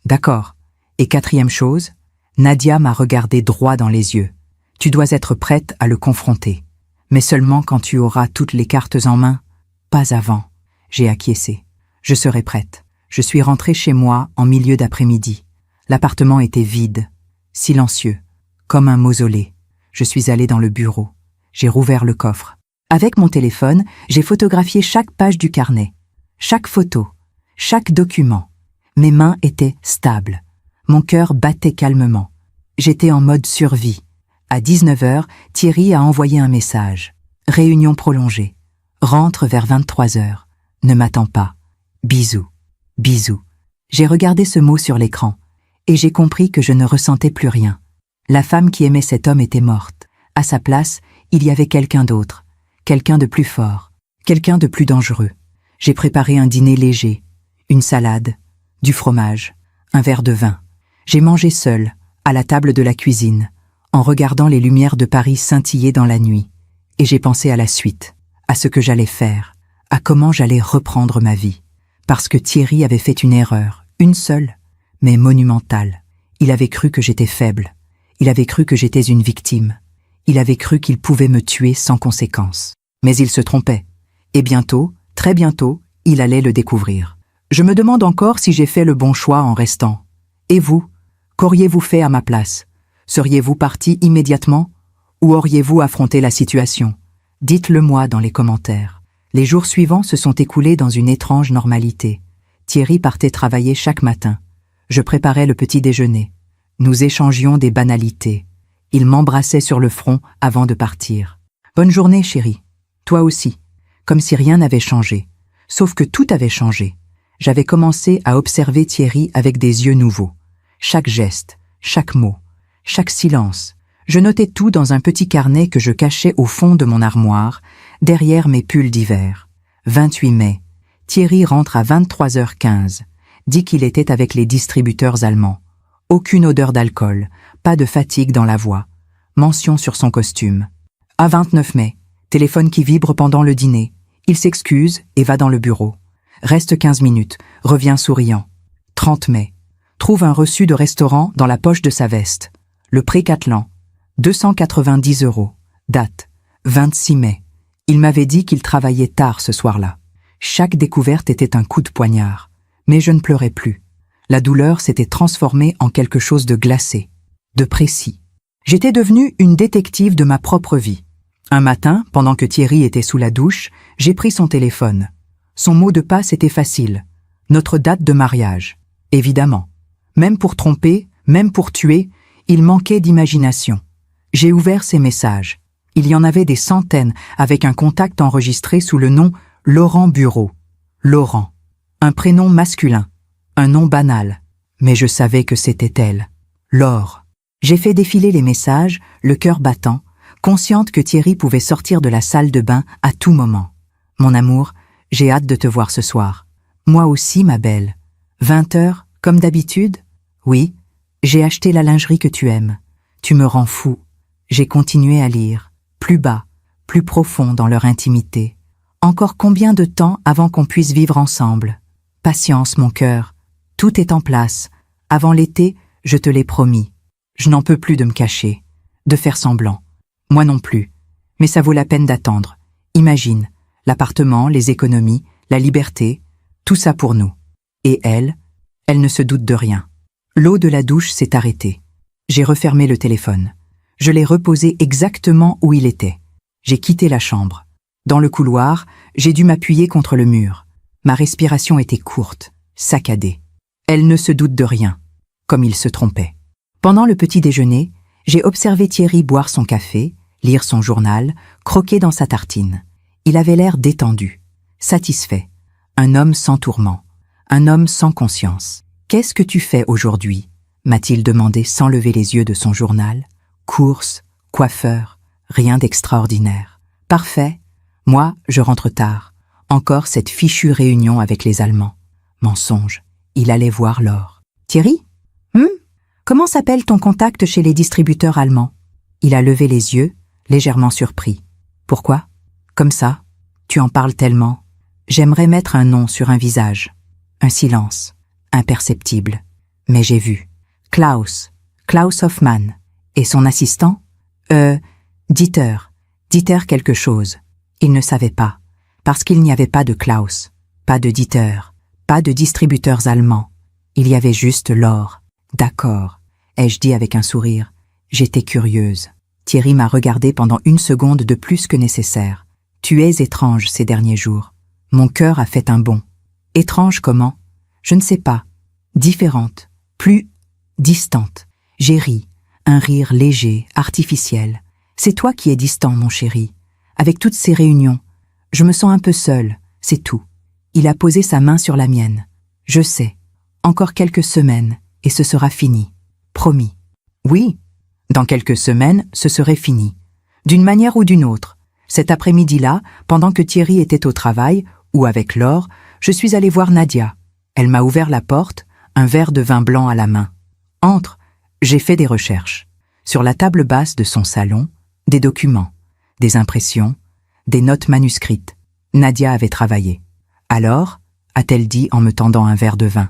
D'accord. Et quatrième chose, Nadia m'a regardé droit dans les yeux. Tu dois être prête à le confronter. Mais seulement quand tu auras toutes les cartes en main. Pas avant. J'ai acquiescé. Je serai prête. Je suis rentrée chez moi en milieu d'après-midi. L'appartement était vide, silencieux, comme un mausolée. Je suis allée dans le bureau. J'ai rouvert le coffre. Avec mon téléphone, j'ai photographié chaque page du carnet, chaque photo, chaque document. Mes mains étaient stables. Mon cœur battait calmement. J'étais en mode survie. À 19h, Thierry a envoyé un message. Réunion prolongée. Rentre vers 23h. Ne m'attends pas. Bisous. Bisous. J'ai regardé ce mot sur l'écran et j'ai compris que je ne ressentais plus rien. La femme qui aimait cet homme était morte. À sa place, il y avait quelqu'un d'autre. Quelqu'un de plus fort. Quelqu'un de plus dangereux. J'ai préparé un dîner léger. Une salade. Du fromage. Un verre de vin. J'ai mangé seul, à la table de la cuisine, en regardant les lumières de Paris scintiller dans la nuit. Et j'ai pensé à la suite, à ce que j'allais faire, à comment j'allais reprendre ma vie. Parce que Thierry avait fait une erreur, une seule, mais monumentale. Il avait cru que j'étais faible. Il avait cru que j'étais une victime. Il avait cru qu'il pouvait me tuer sans conséquence. Mais il se trompait. Et bientôt, très bientôt, il allait le découvrir. Je me demande encore si j'ai fait le bon choix en restant. Et vous ? Qu'auriez-vous fait à ma place ? Seriez-vous parti immédiatement ? Ou auriez-vous affronté la situation ? Dites-le moi dans les commentaires. Les jours suivants se sont écoulés dans une étrange normalité. Thierry partait travailler chaque matin. Je préparais le petit déjeuner. Nous échangions des banalités. Il m'embrassait sur le front avant de partir. « Bonne journée, chérie. Toi aussi. » Comme si rien n'avait changé. Sauf que tout avait changé. J'avais commencé à observer Thierry avec des yeux nouveaux. Chaque geste, chaque mot, chaque silence. Je notais tout dans un petit carnet que je cachais au fond de mon armoire, derrière mes pulls d'hiver. 28 mai. Thierry rentre à 23h15. Dit qu'il était avec les distributeurs allemands. Aucune odeur d'alcool, pas de fatigue dans la voix. Mention sur son costume. À 29 mai. Téléphone qui vibre pendant le dîner. Il s'excuse et va dans le bureau. Reste 15 minutes, revient souriant. 30 mai. Trouve un reçu de restaurant dans la poche de sa veste. Le Pré Catelan. 290 €. Date. 26 mai. Il m'avait dit qu'il travaillait tard ce soir-là. Chaque découverte était un coup de poignard. Mais je ne pleurais plus. La douleur s'était transformée en quelque chose de glacé, de précis. J'étais devenue une détective de ma propre vie. Un matin, pendant que Thierry était sous la douche, j'ai pris son téléphone. Son mot de passe était facile. Notre date de mariage. Évidemment. Même pour tromper, même pour tuer, il manquait d'imagination. J'ai ouvert ses messages. Il y en avait des centaines, avec un contact enregistré sous le nom Laurent Bureau. Laurent. Un prénom masculin. Un nom banal. Mais je savais que c'était elle. Laure. J'ai fait défiler les messages, le cœur battant, consciente que Thierry pouvait sortir de la salle de bain à tout moment. Mon amour, j'ai hâte de te voir ce soir. Moi aussi, ma belle. 20h, comme d'habitude? Oui, j'ai acheté la lingerie que tu aimes. Tu me rends fou. J'ai continué à lire, plus bas, plus profond dans leur intimité. Encore combien de temps avant qu'on puisse vivre ensemble? Patience, mon cœur. Tout est en place. Avant l'été, je te l'ai promis. Je n'en peux plus de me cacher, de faire semblant. Moi non plus. Mais ça vaut la peine d'attendre. Imagine, l'appartement, les économies, la liberté, tout ça pour nous. Et elle ne se doute de rien. L'eau de la douche s'est arrêtée. J'ai refermé le téléphone. Je l'ai reposé exactement où il était. J'ai quitté la chambre. Dans le couloir, j'ai dû m'appuyer contre le mur. Ma respiration était courte, saccadée. Elle ne se doute de rien, comme il se trompait. Pendant le petit déjeuner, j'ai observé Thierry boire son café, lire son journal, croquer dans sa tartine. Il avait l'air détendu, satisfait. Un homme sans tourment, un homme sans conscience. « Qu'est-ce que tu fais aujourd'hui » m'a-t-il demandé sans lever les yeux de son journal. Course, coiffeur, rien d'extraordinaire. Parfait. Moi, je rentre tard. Encore cette fichue réunion avec les Allemands. Mensonge. Il allait voir Laure. Thierry? Comment s'appelle ton contact chez les distributeurs allemands? Il a levé les yeux, légèrement surpris. Pourquoi? Comme ça. Tu en parles tellement. J'aimerais mettre un nom sur un visage. Un silence. Imperceptible. Mais j'ai vu. Klaus Hoffmann. Et son assistant? Dieter quelque chose. Il ne savait pas. Parce qu'il n'y avait pas de Klaus, pas de Dieter, pas de distributeurs allemands. Il y avait juste Laure. D'accord, ai-je dit avec un sourire. J'étais curieuse. Thierry m'a regardé pendant 1 seconde de plus que nécessaire. Tu es étrange ces derniers jours. Mon cœur a fait un bond. Étrange comment? Je ne sais pas. Différente. Plus distante. J'ai ri. Un rire léger, artificiel. C'est toi qui es distant, mon chéri. Avec toutes ces réunions. Je me sens un peu seule, c'est tout. Il a posé sa main sur la mienne. Je sais. Encore quelques semaines, et ce sera fini. Promis. Oui, dans quelques semaines, ce serait fini. D'une manière ou d'une autre. Cet après-midi-là, pendant que Thierry était au travail, ou avec Laure, je suis allée voir Nadia. Elle m'a ouvert la porte, un verre de vin blanc à la main. Entre. J'ai fait des recherches. Sur la table basse de son salon, des documents, des impressions, des notes manuscrites. Nadia avait travaillé. Alors, a-t-elle dit en me tendant un verre de vin.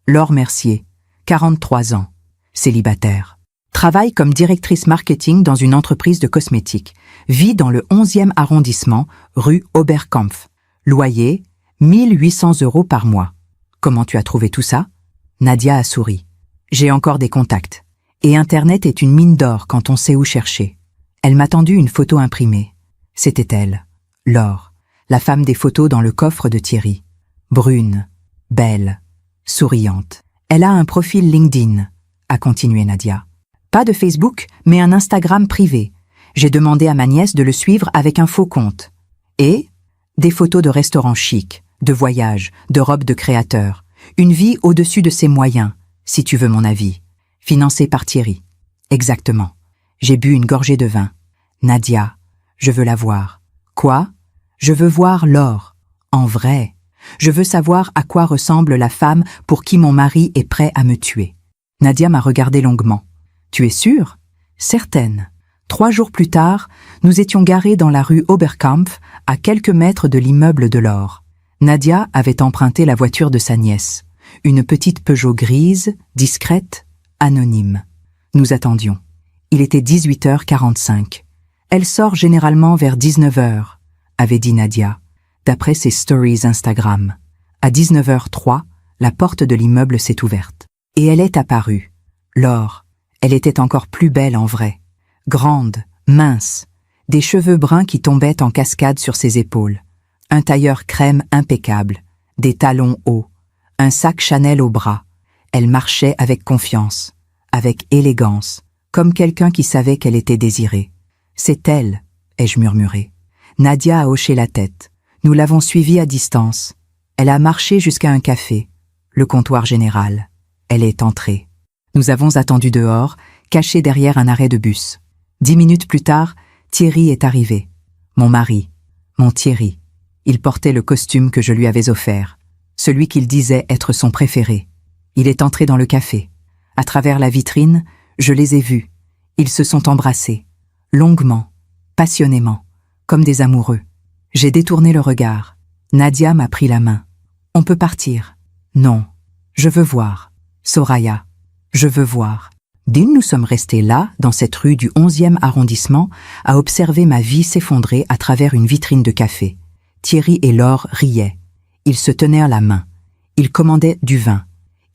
Laure Mercier, 43 ans, célibataire. Travaille comme directrice marketing dans une entreprise de cosmétiques. Vit dans le 11e arrondissement, rue Oberkampf. Loyer, 1 800 € par mois. Comment tu as trouvé tout ça? Nadia a souri. J'ai encore des contacts. Et Internet est une mine d'or quand on sait où chercher. Elle m'a tendu une photo imprimée. C'était elle, Laure, la femme des photos dans le coffre de Thierry. Brune, belle, souriante. Elle a un profil LinkedIn, a continué Nadia. Pas de Facebook, mais un Instagram privé. J'ai demandé à ma nièce de le suivre avec un faux compte. Et des photos de restaurants chics, de voyages, de robes de créateurs. Une vie au-dessus de ses moyens, si tu veux mon avis. Financée par Thierry. Exactement. J'ai bu une gorgée de vin. Nadia, je veux la voir. Quoi? Je veux voir Laure. En vrai. Je veux savoir à quoi ressemble la femme pour qui mon mari est prêt à me tuer. Nadia m'a regardé longuement. Tu es sûre? Certaine. 3 jours plus tard, nous étions garés dans la rue Oberkampf, à quelques mètres de l'immeuble de Laure. Nadia avait emprunté la voiture de sa nièce, une petite Peugeot grise, discrète, anonyme. Nous attendions. Il était 18h45. Elle sort généralement vers 19h, avait dit Nadia, d'après ses stories Instagram. À 19h03, la porte de l'immeuble s'est ouverte. Et elle est apparue. Laure, elle était encore plus belle en vrai. Grande, mince, des cheveux bruns qui tombaient en cascade sur ses épaules, un tailleur crème impeccable, des talons hauts, un sac Chanel au bras. Elle marchait avec confiance, avec élégance, comme quelqu'un qui savait qu'elle était désirée. C'est elle, ai-je murmuré. Nadia a hoché la tête. Nous l'avons suivie à distance. Elle a marché jusqu'à un café, le comptoir général. Elle est entrée. Nous avons attendu dehors, cachés derrière un arrêt de bus. 10 minutes plus tard, Thierry est arrivé. Mon mari, mon Thierry. Il portait le costume que je lui avais offert, celui qu'il disait être son préféré. Il est entré dans le café. À travers la vitrine, je les ai vus. Ils se sont embrassés, longuement, passionnément, comme des amoureux. J'ai détourné le regard. Nadia m'a pris la main. On peut partir. Non, je veux voir. Soraya, je veux voir. Nous sommes restés là, dans cette rue du 11e arrondissement, à observer ma vie s'effondrer à travers une vitrine de café. Thierry et Laure riaient. Ils se tenaient la main. Ils commandaient du vin.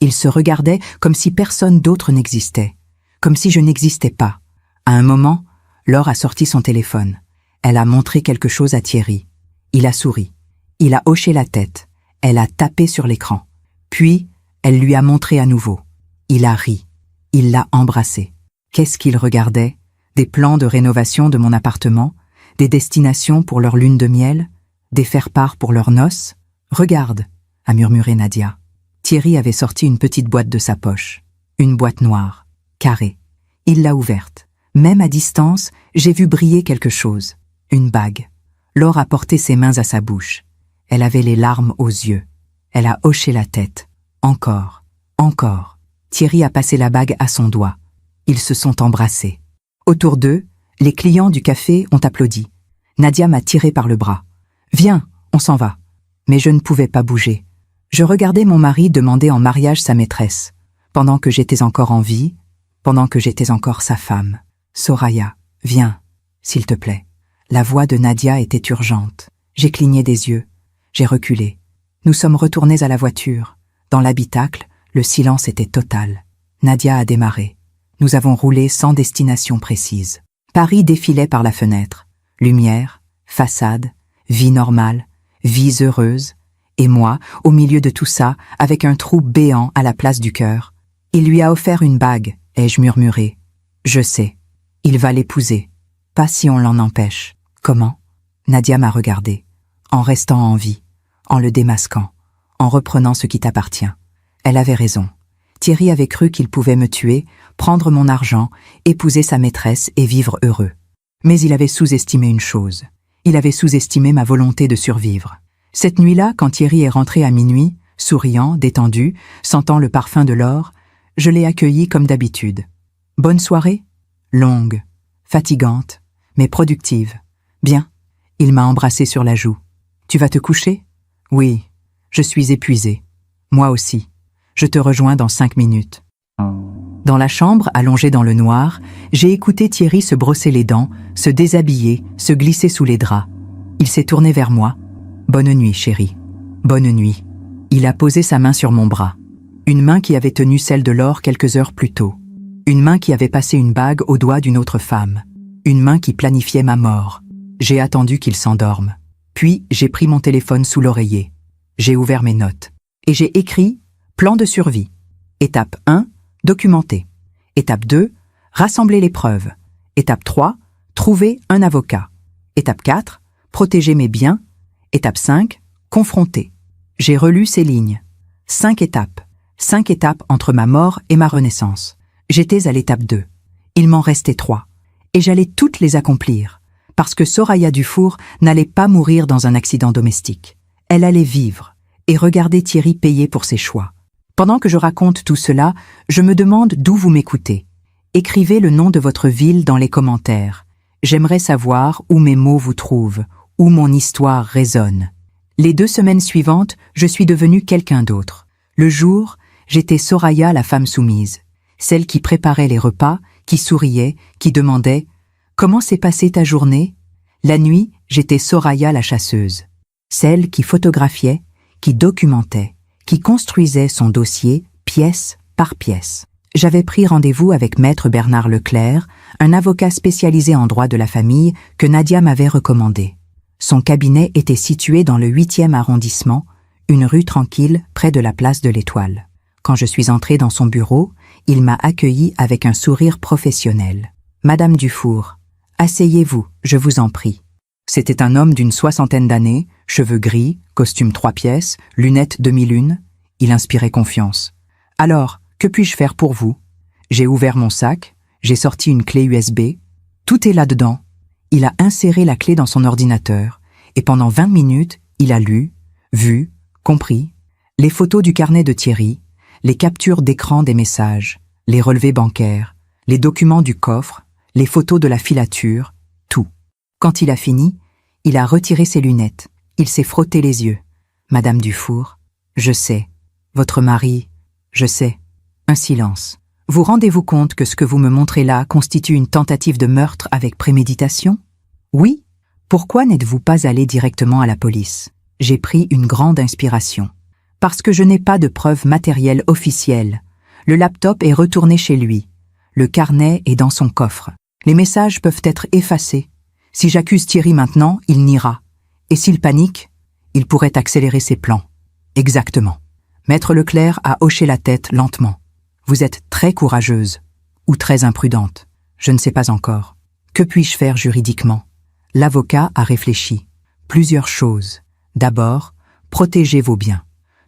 Ils se regardaient comme si personne d'autre n'existait. Comme si je n'existais pas. À un moment, Laure a sorti son téléphone. Elle a montré quelque chose à Thierry. Il a souri. Il a hoché la tête. Elle a tapé sur l'écran. Puis, elle lui a montré à nouveau. Il a ri. Il l'a embrassé. Qu'est-ce qu'il regardait? Des plans de rénovation de mon appartement? Des destinations pour leur lune de miel? Des faire-part pour leurs noces? Regarde, a murmuré Nadia. Thierry avait sorti une petite boîte de sa poche. Une boîte noire, carrée. Il l'a ouverte. Même à distance, j'ai vu briller quelque chose. Une bague. Laure a porté ses mains à sa bouche. Elle avait les larmes aux yeux. Elle a hoché la tête. Encore, encore. Thierry a passé la bague à son doigt. Ils se sont embrassés. Autour d'eux, les clients du café ont applaudi. Nadia m'a tiré par le bras. « Viens, on s'en va. » Mais je ne pouvais pas bouger. Je regardais mon mari demander en mariage sa maîtresse, pendant que j'étais encore en vie, pendant que j'étais encore sa femme. « Soraya, viens, s'il te plaît. » La voix de Nadia était urgente. J'ai cligné des yeux. J'ai reculé. Nous sommes retournés à la voiture. Dans l'habitacle, le silence était total. Nadia a démarré. Nous avons roulé sans destination précise. Paris défilait par la fenêtre. Lumière, façade, vie normale, vies heureuses. Et moi, au milieu de tout ça, avec un trou béant à la place du cœur. Il lui a offert une bague, ai-je murmuré. Je sais. Il va l'épouser. Pas si on l'en empêche. Comment? Nadia m'a regardé. En restant en vie, en le démasquant, en reprenant ce qui t'appartient. Elle avait raison. Thierry avait cru qu'il pouvait me tuer, prendre mon argent, épouser sa maîtresse et vivre heureux. Mais il avait sous-estimé une chose. Il avait sous-estimé ma volonté de survivre. Cette nuit-là, quand Thierry est rentré à minuit, souriant, détendu, sentant le parfum de Laure, je l'ai accueilli comme d'habitude. Bonne soirée? Longue, fatigante, mais productive. Bien. Il m'a embrassé sur la joue. Tu vas te coucher? Oui. Je suis épuisée. Moi aussi. Je te rejoins dans 5 minutes. Dans la chambre, allongée dans le noir, j'ai écouté Thierry se brosser les dents, se déshabiller, se glisser sous les draps. Il s'est tourné vers moi. Bonne nuit, chérie. Bonne nuit. Il a posé sa main sur mon bras. Une main qui avait tenu celle de Laure quelques heures plus tôt. Une main qui avait passé une bague au doigt d'une autre femme. Une main qui planifiait ma mort. J'ai attendu qu'il s'endorme. Puis, j'ai pris mon téléphone sous l'oreiller. J'ai ouvert mes notes. Et j'ai écrit « Plan de survie ». Étape 1, documenter. Étape 2, rassembler les preuves. Étape 3, trouver un avocat. Étape 4, protéger mes biens. Étape 5, confronter. J'ai relu ces lignes. 5 étapes. 5 étapes entre ma mort et ma renaissance. J'étais à l'étape 2. Il m'en restait 3. Et j'allais toutes les accomplir. Parce que Soraya Dufour n'allait pas mourir dans un accident domestique. Elle allait vivre et regarder Thierry payer pour ses choix. Pendant que je raconte tout cela, je me demande d'où vous m'écoutez. Écrivez le nom de votre ville dans les commentaires. J'aimerais savoir où mes mots vous trouvent, où mon histoire résonne. Les 2 semaines suivantes, je suis devenue quelqu'un d'autre. Le jour, j'étais Soraya la femme soumise, celle qui préparait les repas, qui souriait, qui demandait « Comment s'est passée ta journée ?» La nuit, j'étais Soraya la chasseuse, celle qui photographiait, qui documentait, qui construisait son dossier pièce par pièce. J'avais pris rendez-vous avec maître Bernard Leclerc, un avocat spécialisé en droit de la famille que Nadia m'avait recommandé. Son cabinet était situé dans le 8e arrondissement, une rue tranquille près de la place de l'Étoile. Quand je suis entrée dans son bureau, il m'a accueillie avec un sourire professionnel. « Madame Dufour, asseyez-vous, je vous en prie. » C'était un homme d'une 60aine d'années, cheveux gris, costume 3 pièces, lunettes demi-lune. Il inspirait confiance. « Alors, que puis-je faire pour vous ?» J'ai ouvert mon sac, j'ai sorti une clé USB. Tout est là-dedans. Il a inséré la clé dans son ordinateur et pendant 20 minutes, il a lu, vu, compris les photos du carnet de Thierry, les captures d'écran des messages, les relevés bancaires, les documents du coffre, les photos de la filature, tout. Quand il a fini, il a retiré ses lunettes. Il s'est frotté les yeux. « Madame Dufour, je sais. Votre mari, je sais. » Un silence. « Vous rendez-vous compte que ce que vous me montrez là constitue une tentative de meurtre avec préméditation ? » « Oui. Pourquoi n'êtes-vous pas allé directement à la police ? » J'ai pris une grande inspiration. « Parce que je n'ai pas de preuves matérielles officielles. Le laptop est retourné chez lui. Le carnet est dans son coffre. Les messages peuvent être effacés. Si j'accuse Thierry maintenant, il niera. Et s'il panique, il pourrait accélérer ses plans. » Exactement. Maître Leclerc a hoché la tête lentement. « Vous êtes très courageuse. Ou très imprudente. Je ne sais pas encore. Que puis-je faire juridiquement ?» L'avocat a réfléchi. Plusieurs choses. D'abord, protégez vos biens.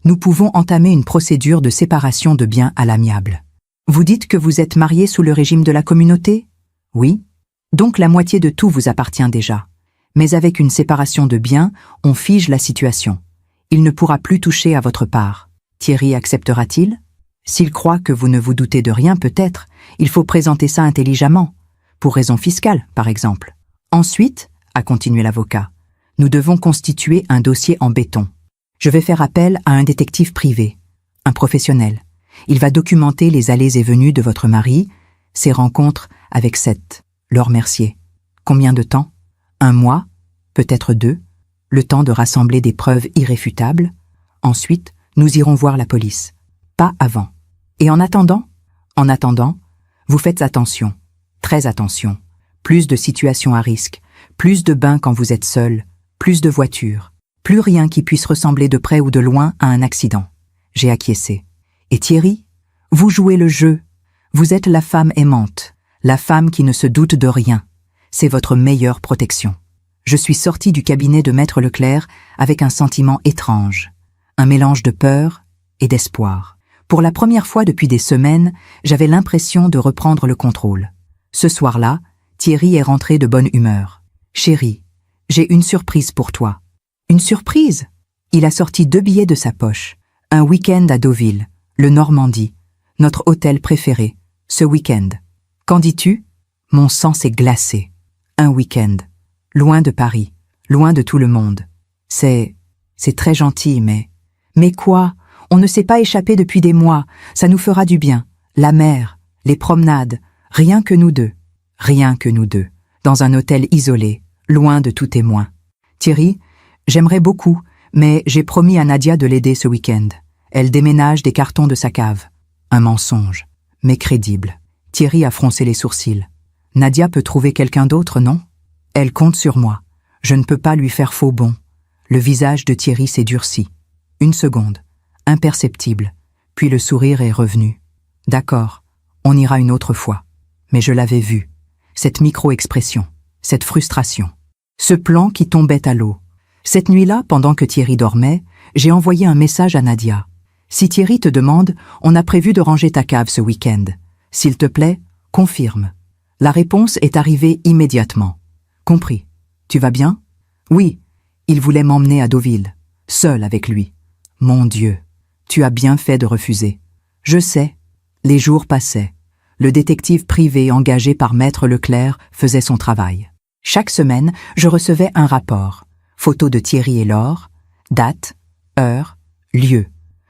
Nous pouvons entamer une procédure de séparation de biens à l'amiable. Vous dites que vous êtes marié sous le régime de la communauté ? Oui. Donc la moitié de tout vous appartient déjà. Mais avec une séparation de biens, on fige la situation. Il ne pourra plus toucher à votre part. Thierry acceptera-t-il ? S'il croit que vous ne vous doutez de rien, peut-être, il faut présenter ça intelligemment. Pour raisons fiscales, par exemple. Ensuite, a continué l'avocat, nous devons constituer un dossier en béton. Je vais faire appel à un détective privé, un professionnel. Il va documenter les allées et venues de votre mari, ses rencontres avec cette Laure Mercier. Combien de temps ? 1 mois, peut-être 2, le temps de rassembler des preuves irréfutables. Ensuite, nous irons voir la police. Pas avant. Et en attendant, vous faites attention, très attention. Plus de situations à risque, plus de bains quand vous êtes seul, plus de voitures, plus rien qui puisse ressembler de près ou de loin à un accident. J'ai acquiescé. Et Thierry, vous jouez le jeu. Vous êtes la femme aimante, la femme qui ne se doute de rien. C'est votre meilleure protection. Je suis sortie du cabinet de maître Leclerc avec un sentiment étrange, un mélange de peur et d'espoir. Pour la première fois depuis des semaines, j'avais l'impression de reprendre le contrôle. Ce soir-là, Thierry est rentré de bonne humeur. « Chérie, j'ai une surprise pour toi. » « Une surprise ?» Il a sorti 2 billets de sa poche. Un week-end à Deauville, le Normandie, notre hôtel préféré, ce week-end. Qu'en dis-tu ? Mon sang s'est glacé. Un week-end. Loin de Paris, loin de tout le monde. C'est très gentil, mais... Mais quoi ? On ne s'est pas échappé depuis des mois. Ça nous fera du bien. La mer, les promenades, rien que nous deux. Rien que nous deux. Dans un hôtel isolé, loin de tout témoin. Thierry, j'aimerais beaucoup, mais j'ai promis à Nadia de l'aider ce week-end. Elle déménage des cartons de sa cave. Un mensonge, mais crédible. Thierry a froncé les sourcils. Nadia peut trouver quelqu'un d'autre, non ? Elle compte sur moi. Je ne peux pas lui faire faux bond. Le visage de Thierry s'est durci. 1 seconde. imperceptible, puis le sourire est revenu. D'accord, on ira une autre fois. Mais je l'avais vu, cette micro-expression, cette frustration, ce plan qui tombait à l'eau. Cette nuit-là, pendant que Thierry dormait, j'ai envoyé un message à Nadia. Si Thierry te demande, on a prévu de ranger ta cave ce week-end. S'il te plaît, confirme. La réponse est arrivée immédiatement. Compris. Tu vas bien? Oui. Il voulait m'emmener à Deauville, seul avec lui. Mon Dieu, tu as bien fait de refuser. Je sais. Les jours passaient. Le détective privé engagé par Maître Leclerc faisait son travail. Chaque semaine, je recevais un rapport. Photos de Thierry et Laure, date, heure, lieu.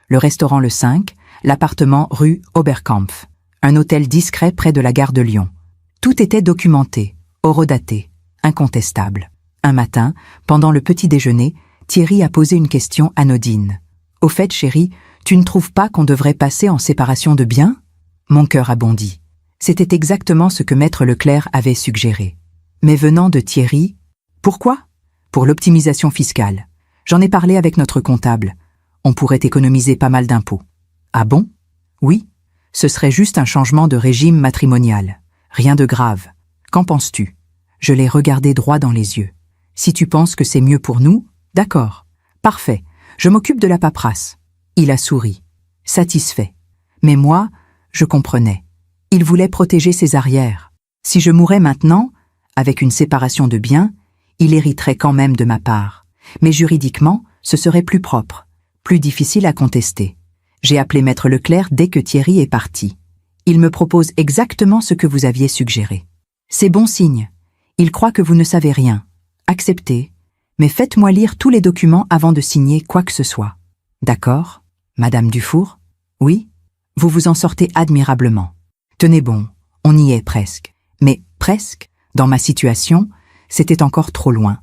Le restaurant Le 5, l'appartement rue Oberkampf, un hôtel discret près de la gare de Lyon. Tout était documenté, horodaté, incontestable. Un matin, pendant le petit déjeuner, Thierry a posé une question anodine. « Au fait, chérie, tu ne trouves pas qu'on devrait passer en séparation de biens ?» Mon cœur a bondi. C'était exactement ce que Maître Leclerc avait suggéré. Mais venant de Thierry, pourquoi? Pour l'optimisation fiscale. J'en ai parlé avec notre comptable. On pourrait économiser pas mal d'impôts. Ah bon? Oui. Ce serait juste un changement de régime matrimonial. Rien de grave. Qu'en penses-tu? Je l'ai regardé droit dans les yeux. Si tu penses que c'est mieux pour nous, d'accord. Parfait. Je m'occupe de la paperasse. Il a souri. Satisfait. Mais moi, je comprenais. Il voulait protéger ses arrières. Si je mourais maintenant, avec une séparation de biens, il hériterait quand même de ma part. Mais juridiquement, ce serait plus propre, plus difficile à contester. J'ai appelé Maître Leclerc dès que Thierry est parti. Il me propose exactement ce que vous aviez suggéré. C'est bon signe. Il croit que vous ne savez rien. Acceptez, mais faites-moi lire tous les documents avant de signer quoi que ce soit. D'accord, Madame Dufour? Oui? Vous vous en sortez admirablement. Tenez bon, on y est presque. Mais presque, dans ma situation, c'était encore trop loin.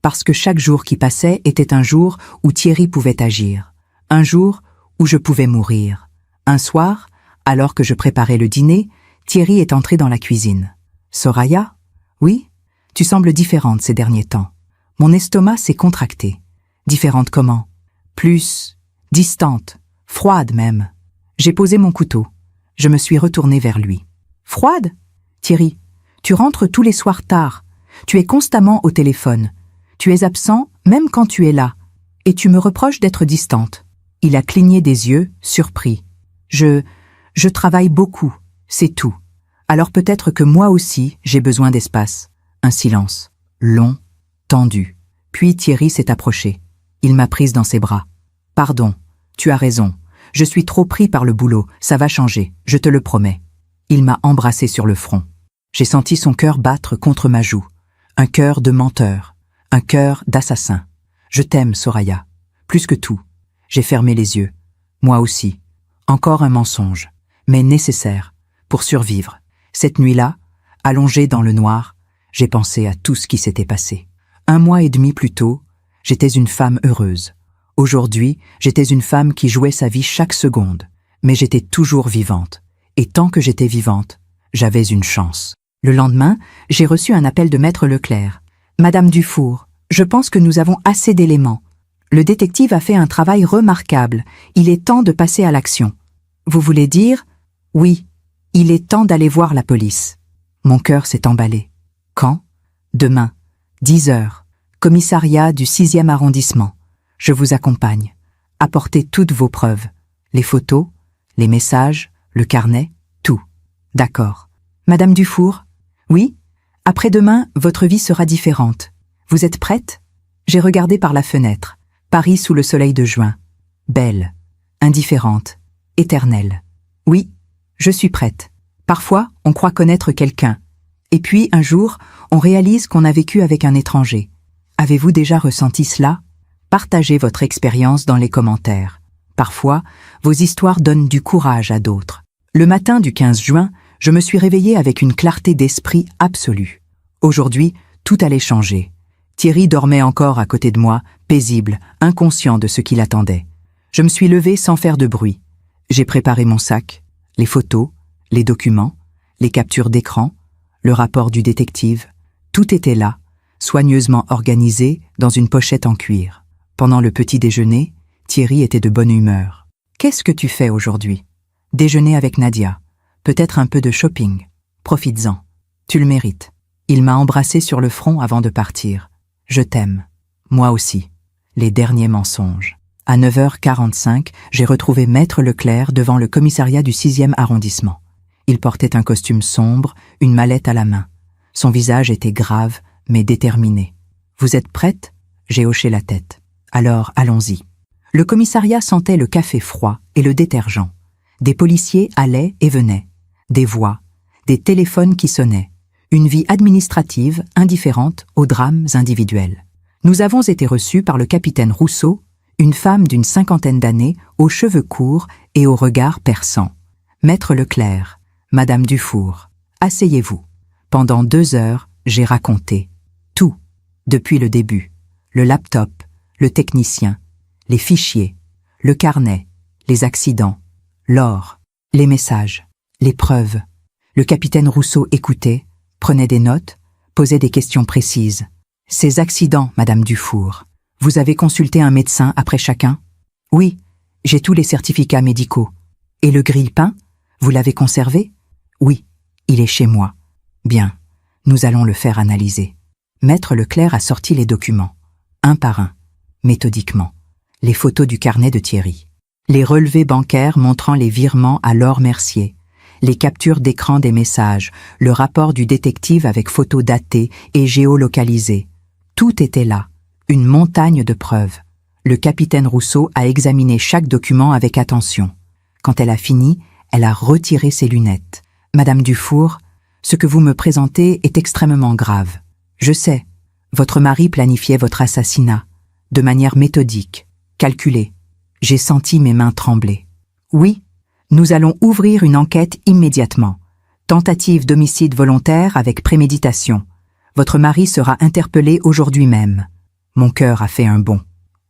Parce que chaque jour qui passait était un jour où Thierry pouvait agir. Un jour où je pouvais mourir. Un soir, alors que je préparais le dîner, Thierry est entré dans la cuisine. « Soraya? Oui? Tu sembles différente ces derniers temps. Mon estomac s'est contracté. Différente comment? Plus distante, froide même. J'ai posé mon couteau. Je me suis retournée vers lui. Froide? Thierry, tu rentres tous les soirs tard. Tu es constamment au téléphone. Tu es absent même quand tu es là. Et tu me reproches d'être distante. Il a cligné des yeux, surpris. Je travaille beaucoup, c'est tout. Alors peut-être que moi aussi, j'ai besoin d'espace. Un silence, long, tendu. Puis Thierry s'est approché. Il m'a prise dans ses bras. Pardon, tu as raison. Je suis trop pris par le boulot, ça va changer, je te le promets. Il m'a embrassé sur le front. J'ai senti son cœur battre contre ma joue. Un cœur de menteur, un cœur d'assassin. Je t'aime, Soraya. Plus que tout. J'ai fermé les yeux. Moi aussi. Encore un mensonge, mais nécessaire, pour survivre. Cette nuit-là, allongée dans le noir, j'ai pensé à tout ce qui s'était passé. 1 mois et demi plus tôt, j'étais une femme heureuse. Aujourd'hui, j'étais une femme qui jouait sa vie chaque seconde, mais j'étais toujours vivante. Et tant que j'étais vivante, j'avais une chance. Le lendemain, j'ai reçu un appel de Maître Leclerc. « Madame Dufour, je pense que nous avons assez d'éléments. Le détective a fait un travail remarquable. Il est temps de passer à l'action. » Vous voulez dire? Oui, il est temps d'aller voir la police. Mon cœur s'est emballé. Quand? Demain, 10 heures, commissariat du 6e arrondissement. Je vous accompagne. Apportez toutes vos preuves. Les photos, les messages, le carnet, tout. D'accord. Madame Dufour? Oui? Après-demain, votre vie sera différente. Vous êtes prête? J'ai regardé par la fenêtre. Paris sous le soleil de juin. Belle, indifférente, éternelle. Oui, je suis prête. Parfois, on croit connaître quelqu'un. Et puis, un jour, on réalise qu'on a vécu avec un étranger. Avez-vous déjà ressenti cela? Partagez votre expérience dans les commentaires. Parfois, vos histoires donnent du courage à d'autres. Le matin du 15 juin, je me suis réveillée avec une clarté d'esprit absolue. Aujourd'hui, tout allait changer. Thierry dormait encore à côté de moi, paisible, inconscient de ce qui l'attendait. Je me suis levée sans faire de bruit. J'ai préparé mon sac, les photos, les documents, les captures d'écran, le rapport du détective. Tout était là, soigneusement organisé dans une pochette en cuir. Pendant le petit déjeuner, Thierry était de bonne humeur. Qu'est-ce que tu fais aujourd'hui? Déjeuner avec Nadia. Peut-être un peu de shopping. Profites-en. Tu le mérites. Il m'a embrassé sur le front avant de partir. Je t'aime. Moi aussi. Les derniers mensonges. À 9h45, j'ai retrouvé Maître Leclerc devant le commissariat du 6e arrondissement. Il portait un costume sombre, une mallette à la main. Son visage était grave, mais déterminé. « Vous êtes prête ?» J'ai hoché la tête. « Alors, allons-y. » Le commissariat sentait le café froid et le détergent. Des policiers allaient et venaient. Des voix, des téléphones qui sonnaient. Une vie administrative indifférente aux drames individuels. Nous avons été reçus par le capitaine Rousseau, une femme d'une 50aine d'années, aux cheveux courts et au regard perçant. « Maître Leclerc, Madame Dufour, asseyez-vous. » Pendant 2 heures, j'ai raconté. Tout, depuis le début. Le laptop, le technicien, les fichiers, le carnet, les accidents, l'or, les messages, les preuves. Le capitaine Rousseau écoutait, prenait des notes, posait des questions précises. Ces accidents, Madame Dufour, vous avez consulté un médecin après chacun? Oui, j'ai tous les certificats médicaux. Et le grille-pain, vous l'avez conservé? Oui, il est chez moi. Bien, nous allons le faire analyser. Maître Leclerc a sorti les documents, un par un, méthodiquement. Les photos du carnet de Thierry, les relevés bancaires montrant les virements à Laure Mercier, les captures d'écran des messages, le rapport du détective avec photos datées et géolocalisées. Tout était là, une montagne de preuves. Le capitaine Rousseau a examiné chaque document avec attention. Quand elle a fini, elle a retiré ses lunettes. « Madame Dufour, ce que vous me présentez est extrêmement grave. Je sais, votre mari planifiait votre assassinat, de manière méthodique, calculée. J'ai senti mes mains trembler. Oui, nous allons ouvrir une enquête immédiatement. Tentative d'homicide volontaire avec préméditation. Votre mari sera interpellé aujourd'hui même. » Mon cœur a fait un bond.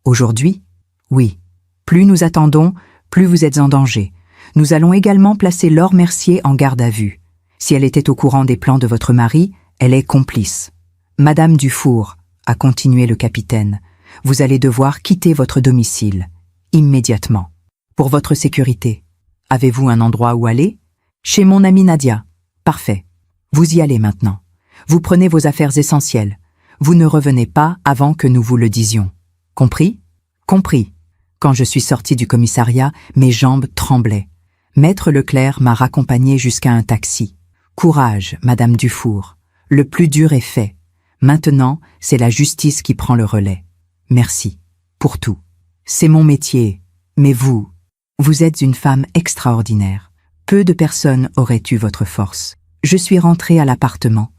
Aujourd'hui? Oui. Plus nous attendons, plus vous êtes en danger. Nous allons également placer Laure Mercier en garde à vue. Si elle était au courant des plans de votre mari, elle est complice. Madame Dufour, a continué le capitaine, vous allez devoir quitter votre domicile, immédiatement. Pour votre sécurité. Avez-vous un endroit où aller? Chez mon amie Nadia. Parfait. Vous y allez maintenant. Vous prenez vos affaires essentielles. Vous ne revenez pas avant que nous vous le disions. Compris? Compris. Quand je suis sortie du commissariat, mes jambes tremblaient. Maître Leclerc m'a raccompagné jusqu'à un taxi. Courage, Madame Dufour. Le plus dur est fait. Maintenant, c'est la justice qui prend le relais. Merci. Pour tout. C'est mon métier. Mais vous êtes une femme extraordinaire. Peu de personnes auraient eu votre force. Je suis rentrée à l'appartement.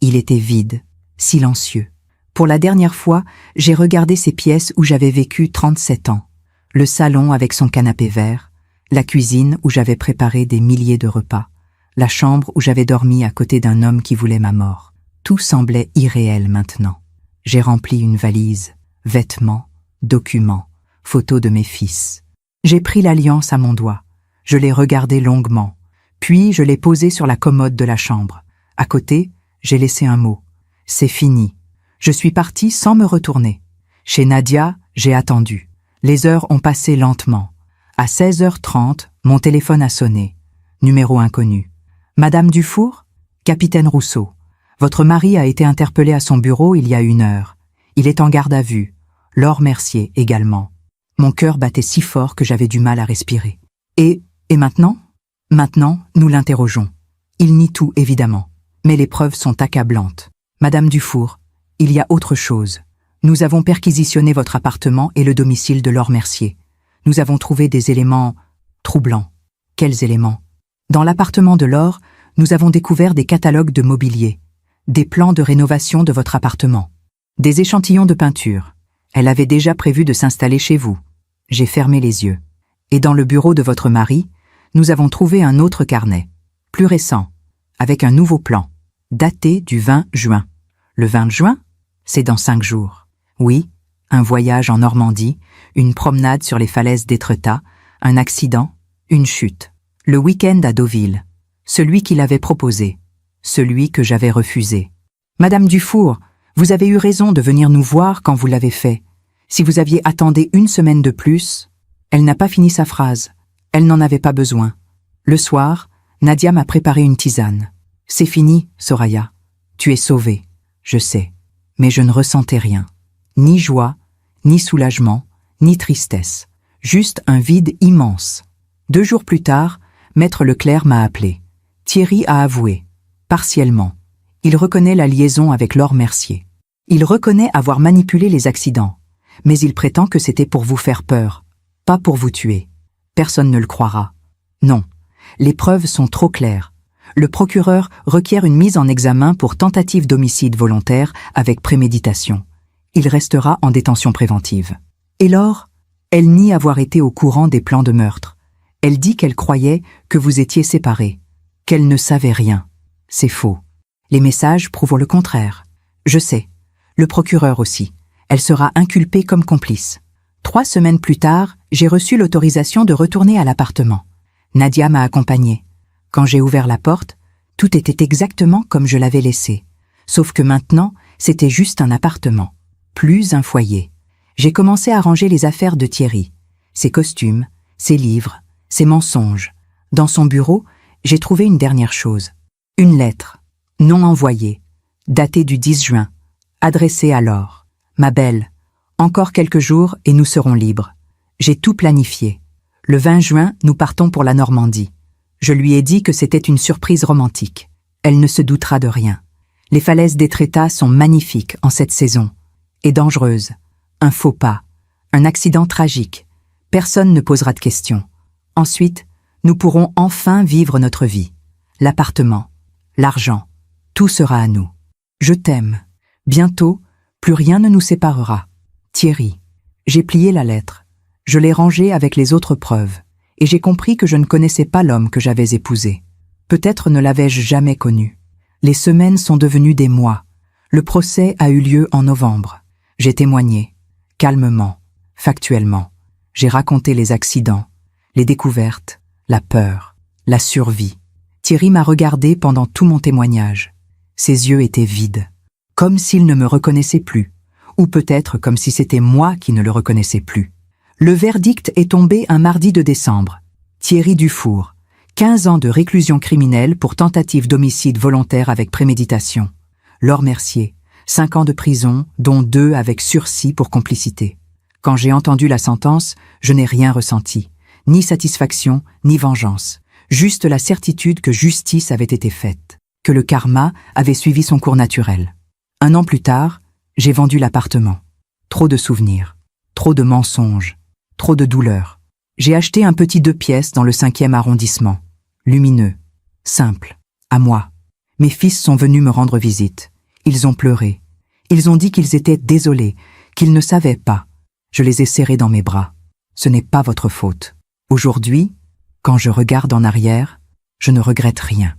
Il était vide, silencieux. Pour la dernière fois, j'ai regardé ces pièces où j'avais vécu 37 ans. Le salon avec son canapé vert, la cuisine où j'avais préparé des milliers de repas, la chambre où j'avais dormi à côté d'un homme qui voulait ma mort. Tout semblait irréel maintenant. J'ai rempli une valise, vêtements, documents, photos de mes fils. J'ai pris l'alliance à mon doigt. Je l'ai regardée longuement. Puis je l'ai posée sur la commode de la chambre. À côté, j'ai laissé un mot. C'est fini. Je suis partie sans me retourner. Chez Nadia, j'ai attendu. Les heures ont passé lentement. À 16h30, mon téléphone a sonné. Numéro inconnu. Madame Dufour? Capitaine Rousseau. Votre mari a été interpellé à son bureau il y a 1 heure. Il est en garde à vue. Laure Mercier également. Mon cœur battait si fort que j'avais du mal à respirer. Et maintenant? Maintenant, nous l'interrogeons. Il nie tout, évidemment. Mais les preuves sont accablantes. Madame Dufour, il y a autre chose. Nous avons perquisitionné votre appartement et le domicile de Laure Mercier. Nous avons trouvé des éléments troublants. Quels éléments? Dans l'appartement de Laure, nous avons découvert des catalogues de mobilier, des plans de rénovation de votre appartement, des échantillons de peinture. Elle avait déjà prévu de s'installer chez vous. J'ai fermé les yeux. Et dans le bureau de votre mari, nous avons trouvé un autre carnet, plus récent, avec un nouveau plan, daté du 20 juin. Le 20 juin? C'est dans 5 jours. Oui, un voyage en Normandie, une promenade sur les falaises d'Étretat, un accident, une chute. Le week-end à Deauville, celui qu'il avait proposé, celui que j'avais refusé. Madame Dufour, vous avez eu raison de venir nous voir quand vous l'avez fait. Si vous aviez attendu 1 semaine de plus... Elle n'a pas fini sa phrase. Elle n'en avait pas besoin. Le soir, Nadia m'a préparé une tisane. C'est fini, Soraya. Tu es sauvée, je sais. Mais je ne ressentais rien. Ni joie, ni soulagement, ni tristesse. Juste un vide immense. 2 jours plus tard, Maître Leclerc m'a appelé. Thierry a avoué. Partiellement. Il reconnaît la liaison avec Laure Mercier. Il reconnaît avoir manipulé les accidents. Mais il prétend que c'était pour vous faire peur, pas pour vous tuer. Personne ne le croira. Non. Les preuves sont trop claires. Le procureur requiert une mise en examen pour tentative d'homicide volontaire avec préméditation. Il restera en détention préventive. Et Laure, elle nie avoir été au courant des plans de meurtre. Elle dit qu'elle croyait que vous étiez séparés, qu'elle ne savait rien. C'est faux. Les messages prouvent le contraire. Je sais. Le procureur aussi. Elle sera inculpée comme complice. 3 semaines plus tard, j'ai reçu l'autorisation de retourner à l'appartement. Nadia m'a accompagnée. Quand j'ai ouvert la porte, tout était exactement comme je l'avais laissé. Sauf que maintenant, c'était juste un appartement. Plus un foyer. J'ai commencé à ranger les affaires de Thierry. Ses costumes, ses livres, ses mensonges. Dans son bureau, j'ai trouvé une dernière chose. Une lettre, non envoyée, datée du 10 juin, adressée à Laure. Ma belle, encore quelques jours et nous serons libres. J'ai tout planifié. Le 20 juin, nous partons pour la Normandie. Je lui ai dit que c'était une surprise romantique. Elle ne se doutera de rien. Les falaises d'Étretat sont magnifiques en cette saison. Et dangereuses. Un faux pas. Un accident tragique. Personne ne posera de questions. Ensuite, nous pourrons enfin vivre notre vie. L'appartement, l'argent, tout sera à nous. Je t'aime. Bientôt, plus rien ne nous séparera. Thierry. J'ai plié la lettre. Je l'ai rangée avec les autres preuves. Et j'ai compris que je ne connaissais pas l'homme que j'avais épousé. Peut-être ne l'avais-je jamais connu. Les semaines sont devenues des mois. Le procès a eu lieu en novembre. J'ai témoigné. Calmement, factuellement. J'ai raconté les accidents, les découvertes, la peur, la survie. Thierry m'a regardé pendant tout mon témoignage. Ses yeux étaient vides, comme s'il ne me reconnaissait plus, ou peut-être comme si c'était moi qui ne le reconnaissais plus. Le verdict est tombé un mardi de décembre. Thierry Dufour, 15 ans de réclusion criminelle pour tentative d'homicide volontaire avec préméditation. Laure Mercier, 5 ans de prison, dont 2 avec sursis pour complicité. Quand j'ai entendu la sentence, je n'ai rien ressenti, ni satisfaction, ni vengeance. Juste la certitude que justice avait été faite, que le karma avait suivi son cours naturel. 1 an plus tard, j'ai vendu l'appartement. Trop de souvenirs, trop de mensonges, trop de douleurs. J'ai acheté un petit 2 pièces dans le 5e arrondissement. Lumineux, simple, à moi. Mes fils sont venus me rendre visite. Ils ont pleuré. Ils ont dit qu'ils étaient désolés, qu'ils ne savaient pas. Je les ai serrés dans mes bras. Ce n'est pas votre faute. Aujourd'hui, quand je regarde en arrière, je ne regrette rien.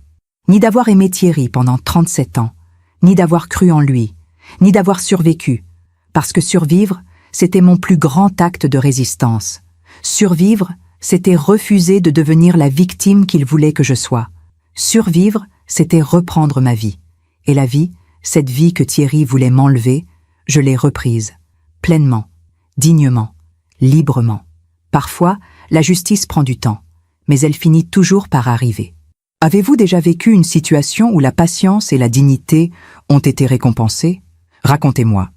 Ni d'avoir aimé Thierry pendant 37 ans, ni d'avoir cru en lui, ni d'avoir survécu. Parce que survivre, c'était mon plus grand acte de résistance. Survivre, c'était refuser de devenir la victime qu'il voulait que je sois. Survivre, c'était reprendre ma vie. Et la vie, cette vie que Thierry voulait m'enlever, je l'ai reprise, pleinement, dignement, librement. Parfois, la justice prend du temps, mais elle finit toujours par arriver. Avez-vous déjà vécu une situation où la patience et la dignité ont été récompensées? Racontez-moi.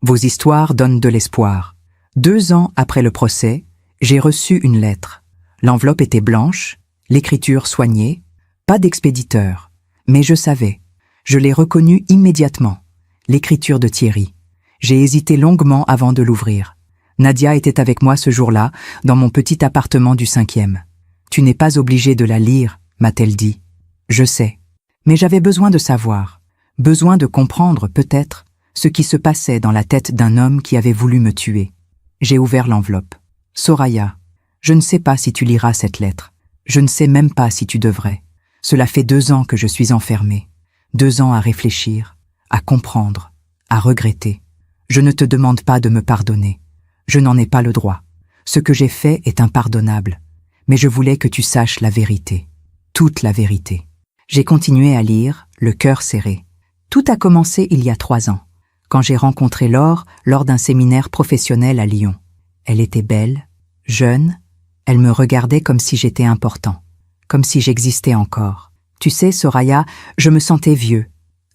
Vos histoires donnent de l'espoir. 2 ans après le procès, j'ai reçu une lettre. L'enveloppe était blanche, l'écriture soignée, pas d'expéditeur. Mais je savais. Je l'ai reconnue immédiatement. L'écriture de Thierry. J'ai hésité longuement avant de l'ouvrir. Nadia était avec moi ce jour-là, dans mon petit appartement du 5e. Tu n'es pas obligé de la lire, m'a-t-elle dit. Je sais. Mais j'avais besoin de savoir, besoin de comprendre peut-être ce qui se passait dans la tête d'un homme qui avait voulu me tuer. J'ai ouvert l'enveloppe. Soraya, je ne sais pas si tu liras cette lettre. Je ne sais même pas si tu devrais. Cela fait 2 ans que je suis enfermée. 2 ans à réfléchir, à comprendre, à regretter. Je ne te demande pas de me pardonner. Je n'en ai pas le droit. Ce que j'ai fait est impardonnable. Mais je voulais que tu saches la vérité. Toute la vérité. J'ai continué à lire, le cœur serré. Tout a commencé il y a 3 ans, quand j'ai rencontré Laure lors d'un séminaire professionnel à Lyon. Elle était belle, jeune, Elle me regardait comme si j'étais important, comme si j'existais encore. Tu sais, Soraya, je me sentais vieux,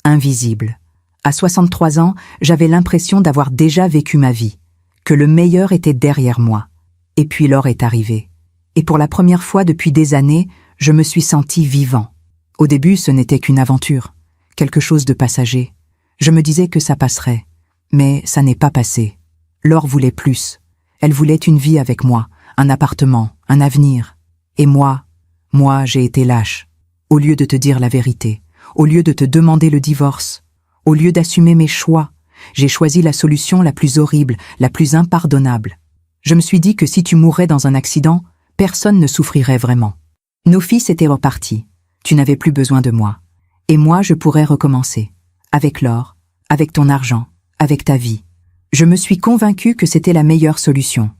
invisible. À 63 ans, j'avais l'impression d'avoir déjà vécu ma vie, que le meilleur était derrière moi. Et puis l'or est arrivé. Et pour la première fois depuis des années, je me suis senti vivant. Au début, ce n'était qu'une aventure, quelque chose de passager. Je me disais que ça passerait, mais ça n'est pas passé. Laure voulait plus. Elle voulait une vie avec moi, un appartement, un avenir. Et moi, j'ai été lâche. Au lieu de te dire la vérité, au lieu de te demander le divorce, au lieu d'assumer mes choix, j'ai choisi la solution la plus horrible, la plus impardonnable. Je me suis dit que si tu mourais dans un accident, personne ne souffrirait vraiment. Nos fils étaient repartis. Tu n'avais plus besoin de moi. Et moi, je pourrais recommencer. Avec l'or, avec ton argent, avec ta vie. Je me suis convaincue que c'était la meilleure solution.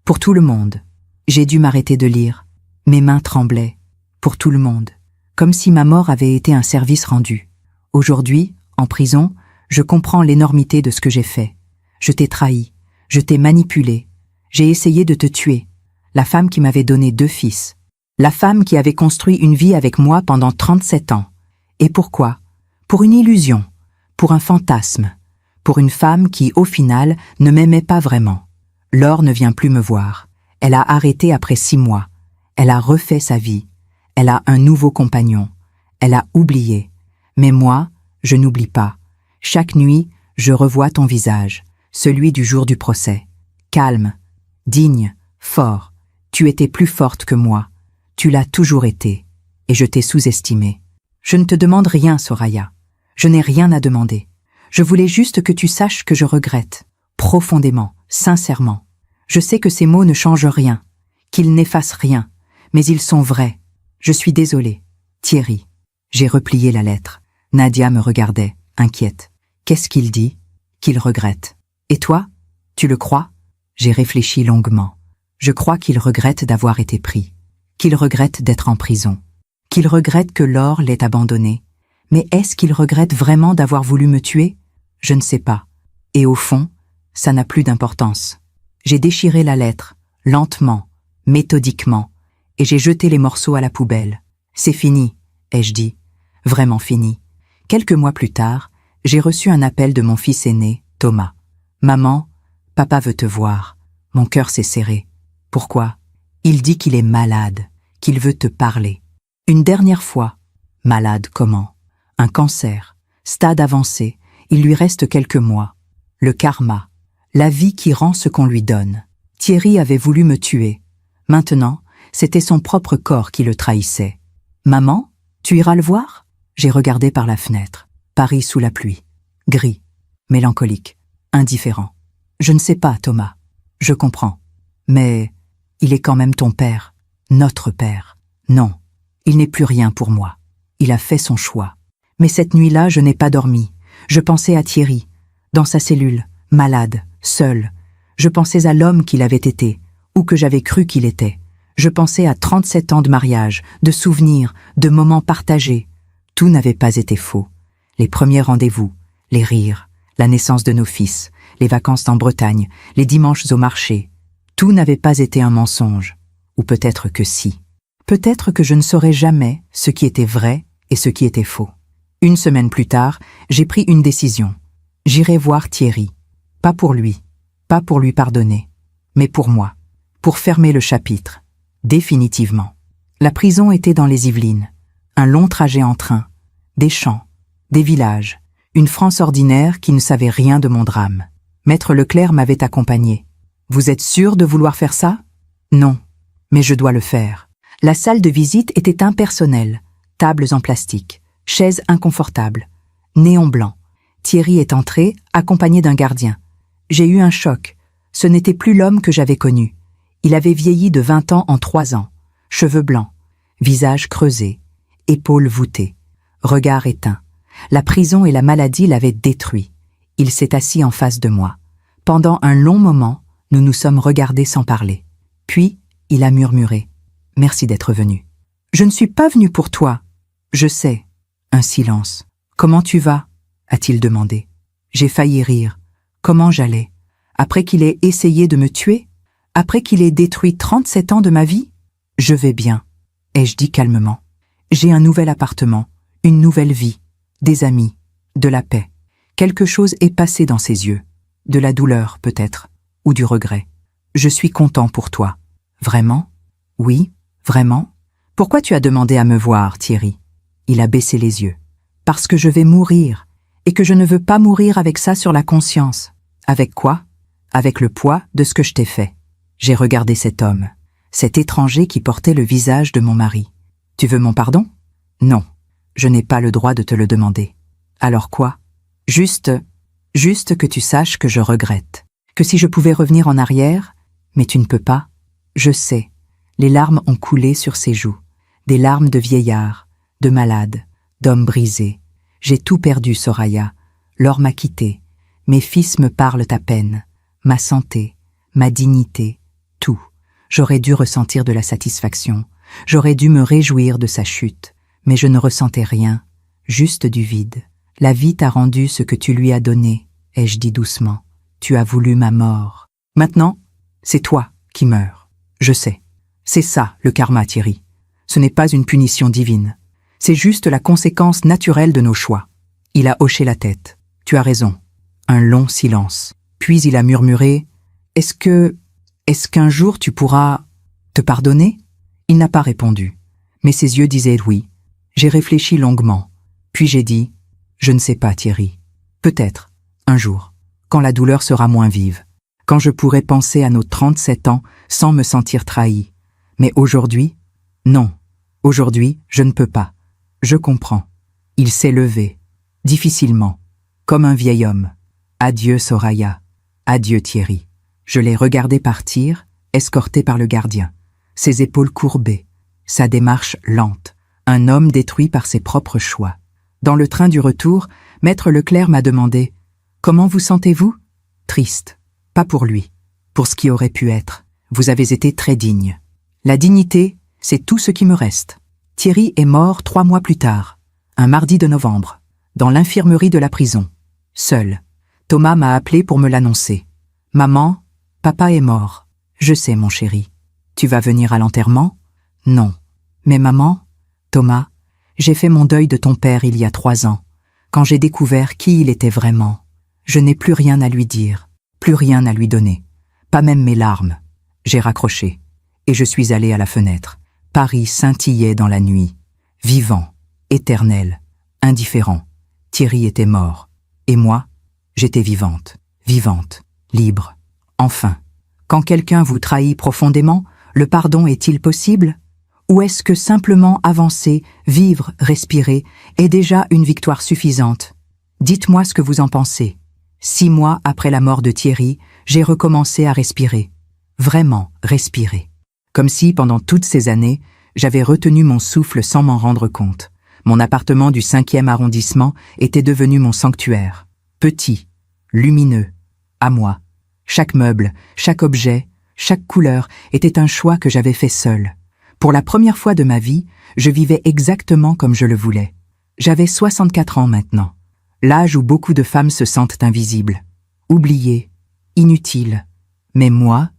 Pour tout le monde. J'ai dû m'arrêter de lire. Mes mains tremblaient. Pour tout le monde. Comme si ma mort avait été un service rendu. Aujourd'hui, en prison, je comprends l'énormité de ce que j'ai fait. Je t'ai trahi. Je t'ai manipulé. J'ai essayé de te tuer. La femme qui m'avait donné 2 fils. La femme qui avait construit une vie avec moi pendant 37 ans. Et pourquoi? Pour une illusion. Pour un fantasme. Pour une femme qui, au final, ne m'aimait pas vraiment. Laure ne vient plus me voir. Elle a arrêté après 6 mois. Elle a refait sa vie. Elle a un nouveau compagnon. Elle a oublié. Mais moi, je n'oublie pas. Chaque nuit, je revois ton visage, celui du jour du procès. Calme, digne, fort. Tu étais plus forte que moi. Tu l'as toujours été. Et je t'ai sous-estimé. Je ne te demande rien, Soraya. Je n'ai rien à demander. Je voulais juste que tu saches que je regrette. Profondément, sincèrement. Je sais que ces mots ne changent rien, qu'ils n'effacent rien, mais ils sont vrais. Je suis désolée. Thierry. J'ai replié la lettre. Nadia me regardait, inquiète. Qu'est-ce qu'il dit? Qu'il regrette. Et toi? Tu le crois? J'ai réfléchi longuement. Je crois qu'il regrette d'avoir été pris. Qu'il regrette d'être en prison. Qu'il regrette que Laure l'ait abandonné. Mais est-ce qu'il regrette vraiment d'avoir voulu me tuer? Je ne sais pas. Et au fond, ça n'a plus d'importance. J'ai déchiré la lettre, lentement, méthodiquement, et j'ai jeté les morceaux à la poubelle. C'est fini, ai-je dit. Vraiment fini. Quelques mois plus tard, j'ai reçu un appel de mon fils aîné, Thomas. « Maman, papa veut te voir. » Mon cœur s'est serré. Pourquoi? Il dit qu'il est malade, qu'il veut te parler. Une dernière fois. Malade comment? Un cancer, stade avancé, il lui reste quelques mois. Le karma, la vie qui rend ce qu'on lui donne. Thierry avait voulu me tuer. Maintenant, c'était son propre corps qui le trahissait. « Maman, tu iras le voir ?» J'ai regardé par la fenêtre. Paris sous la pluie. Gris, mélancolique, indifférent. « Je ne sais pas, Thomas. Je comprends. Mais il est quand même ton père, notre père. Non, il n'est plus rien pour moi. Il a fait son choix. Mais cette nuit-là, je n'ai pas dormi. Je pensais à Thierry, dans sa cellule, malade, seul. Je pensais à l'homme qu'il avait été, ou que j'avais cru qu'il était. Je pensais à 37 ans de mariage, de souvenirs, de moments partagés. Tout n'avait pas été faux. Les premiers rendez-vous, les rires, la naissance de nos fils, les vacances en Bretagne, les dimanches au marché. Tout n'avait pas été un mensonge. Ou peut-être que si. Peut-être que je ne saurais jamais ce qui était vrai et ce qui était faux. Une semaine plus tard, j'ai pris une décision. J'irai voir Thierry. Pas pour lui, pas pour lui pardonner, mais pour moi, pour fermer le chapitre, définitivement. La prison était dans les Yvelines. Un long trajet en train, des champs, des villages, une France ordinaire qui ne savait rien de mon drame. Maître Leclerc m'avait accompagné. « Vous êtes sûr de vouloir faire ça ?»« Non, mais je dois le faire. » La salle de visite était impersonnelle, tables en plastique, chaises inconfortables, néon blanc. Thierry est entré, accompagné d'un gardien. J'ai eu un choc. Ce n'était plus l'homme que j'avais connu. Il avait vieilli de 20 ans en 3 ans. Cheveux blancs, visage creusé, épaules voûtées, regard éteint. La prison et la maladie l'avaient détruit. Il s'est assis en face de moi. Pendant un long moment, nous nous sommes regardés sans parler. Puis, il a murmuré. « Merci d'être venu. »« Je ne suis pas venu pour toi. »« Je sais. » Un silence. « Comment tu vas ?» a-t-il demandé. J'ai failli rire. Comment j'allais? Après qu'il ait essayé de me tuer? Après qu'il ait détruit 37 ans de ma vie? Je vais bien, ai-je dit calmement. J'ai un nouvel appartement, une nouvelle vie, des amis, de la paix. Quelque chose est passé dans ses yeux. De la douleur, peut-être, ou du regret. Je suis content pour toi. Vraiment? Oui, vraiment? Pourquoi tu as demandé à me voir, Thierry? Il a baissé les yeux. Parce que je vais mourir, et que je ne veux pas mourir avec ça sur la conscience. Avec quoi? Avec le poids de ce que je t'ai fait. J'ai regardé cet homme, cet étranger qui portait le visage de mon mari. Tu veux mon pardon? Non, je n'ai pas le droit de te le demander. Alors quoi? Juste que tu saches que je regrette. Que si je pouvais revenir en arrière, mais tu ne peux pas. Je sais, les larmes ont coulé sur ses joues. Des larmes de vieillard, de malade, d'homme brisé. J'ai tout perdu, Soraya. L'or m'a quitté. Mes fils me parlent à peine. Ma santé, ma dignité, tout. J'aurais dû ressentir de la satisfaction. J'aurais dû me réjouir de sa chute. Mais je ne ressentais rien, juste du vide. La vie t'a rendu ce que tu lui as donné, ai-je dit doucement. Tu as voulu ma mort. Maintenant, c'est toi qui meurs. Je sais. C'est ça, le karma, Thierry. Ce n'est pas une punition divine. C'est juste la conséquence naturelle de nos choix. Il a hoché la tête. Tu as raison. Un long silence. Puis il a murmuré « Est-ce qu'un jour tu pourras te pardonner ?» Il n'a pas répondu, mais ses yeux disaient oui. J'ai réfléchi longuement. Puis j'ai dit « Je ne sais pas, Thierry. Peut-être, un jour, quand la douleur sera moins vive, quand je pourrai penser à nos 37 ans sans me sentir trahi. Mais aujourd'hui, non. Aujourd'hui, je ne peux pas. Je comprends. » Il s'est levé, difficilement, comme un vieil homme. Adieu, Soraya. Adieu, Thierry. Je l'ai regardé partir, escorté par le gardien. Ses épaules courbées, sa démarche lente. Un homme détruit par ses propres choix. Dans le train du retour, Maître Leclerc m'a demandé « Comment vous sentez-vous » Triste. Pas pour lui. Pour ce qui aurait pu être. Vous avez été très digne. La dignité, c'est tout ce qui me reste. Thierry est mort 3 mois plus tard, un mardi de novembre, dans l'infirmerie de la prison. Seul. Thomas m'a appelé pour me l'annoncer. « Maman, papa est mort. » « Je sais, mon chéri. Tu vas venir à l'enterrement ?»« Non. »« Mais maman, Thomas, j'ai fait mon deuil de ton père il y a 3 ans, quand j'ai découvert qui il était vraiment. Je n'ai plus rien à lui dire, plus rien à lui donner, pas même mes larmes. » J'ai raccroché, et je suis allé à la fenêtre. Paris scintillait dans la nuit, vivant, éternel, indifférent. Thierry était mort, et moi, j'étais vivante, libre. Enfin, quand quelqu'un vous trahit profondément, le pardon est-il possible? Ou est-ce que simplement avancer, vivre, respirer est déjà une victoire suffisante? Dites-moi ce que vous en pensez. 6 mois après la mort de Thierry, j'ai recommencé à respirer. Vraiment respirer. Comme si, pendant toutes ces années, j'avais retenu mon souffle sans m'en rendre compte. Mon appartement du 5e arrondissement était devenu mon sanctuaire. Petit, lumineux, à moi. Chaque meuble, chaque objet, chaque couleur était un choix que j'avais fait seul. Pour la première fois de ma vie, je vivais exactement comme je le voulais. J'avais 64 ans maintenant, l'âge où beaucoup de femmes se sentent invisibles, oubliées, inutiles. Mais moi,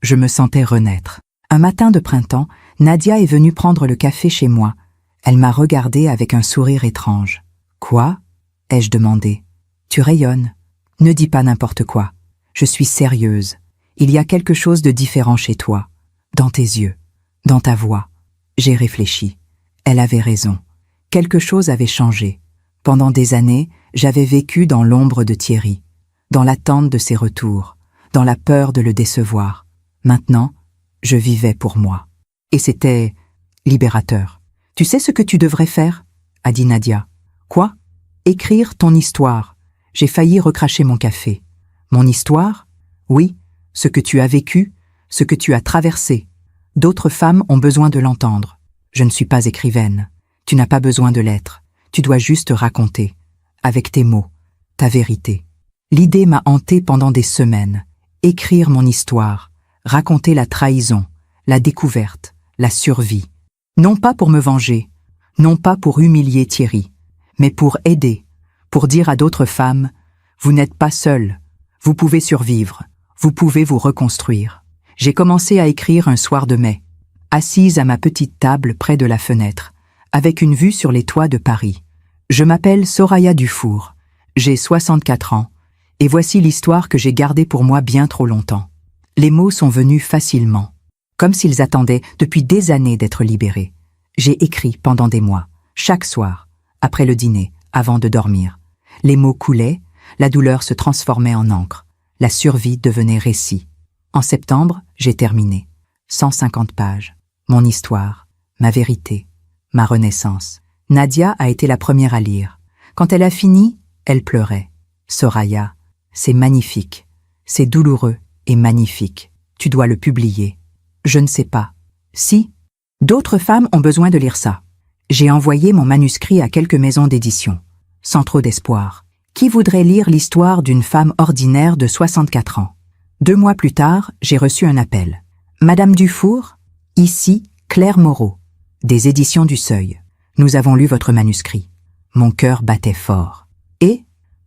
je me sentais renaître. Un matin de printemps, Nadia est venue prendre le café chez moi. Elle m'a regardé avec un sourire étrange. « Quoi ?» ai-je demandé. « Tu rayonnes. Ne dis pas n'importe quoi. Je suis sérieuse. Il y a quelque chose de différent chez toi, dans tes yeux, dans ta voix. » J'ai réfléchi. Elle avait raison. Quelque chose avait changé. Pendant des années, j'avais vécu dans l'ombre de Thierry, dans l'attente de ses retours, dans la peur de le décevoir. Maintenant, je vivais pour moi. Et c'était libérateur. « Tu sais ce que tu devrais faire ?» a dit Nadia. « Quoi ? Écrire ton histoire. » J'ai failli recracher mon café. Mon histoire? Oui, ce que tu as vécu, ce que tu as traversé. D'autres femmes ont besoin de l'entendre. Je ne suis pas écrivaine. Tu n'as pas besoin de l'être. Tu dois juste raconter, avec tes mots, ta vérité. L'idée m'a hantée pendant des semaines. Écrire mon histoire, raconter la trahison, la découverte, la survie. Non pas pour me venger, non pas pour humilier Thierry, mais pour aider, pour dire à d'autres femmes « Vous n'êtes pas seules, vous pouvez survivre, vous pouvez vous reconstruire. » J'ai commencé à écrire un soir de mai, assise à ma petite table près de la fenêtre, avec une vue sur les toits de Paris. Je m'appelle Soraya Dufour, j'ai 64 ans, et voici l'histoire que j'ai gardée pour moi bien trop longtemps. Les mots sont venus facilement, comme s'ils attendaient depuis des années d'être libérés. J'ai écrit pendant des mois, chaque soir, après le dîner, avant de dormir. Les mots coulaient, la douleur se transformait en encre, la survie devenait récit. En septembre, j'ai terminé. 150 pages. Mon histoire, ma vérité, ma renaissance. Nadia a été la première à lire. Quand elle a fini, elle pleurait. Soraya, c'est magnifique. C'est douloureux et magnifique. Tu dois le publier. Je ne sais pas. Si, d'autres femmes ont besoin de lire ça. J'ai envoyé mon manuscrit à quelques maisons d'édition, sans trop d'espoir. Qui voudrait lire l'histoire d'une femme ordinaire de 64 ans? 2 mois plus tard, j'ai reçu un appel. Madame Dufour, ici Claire Moreau, des éditions du Seuil. Nous avons lu votre manuscrit. Mon cœur battait fort. Et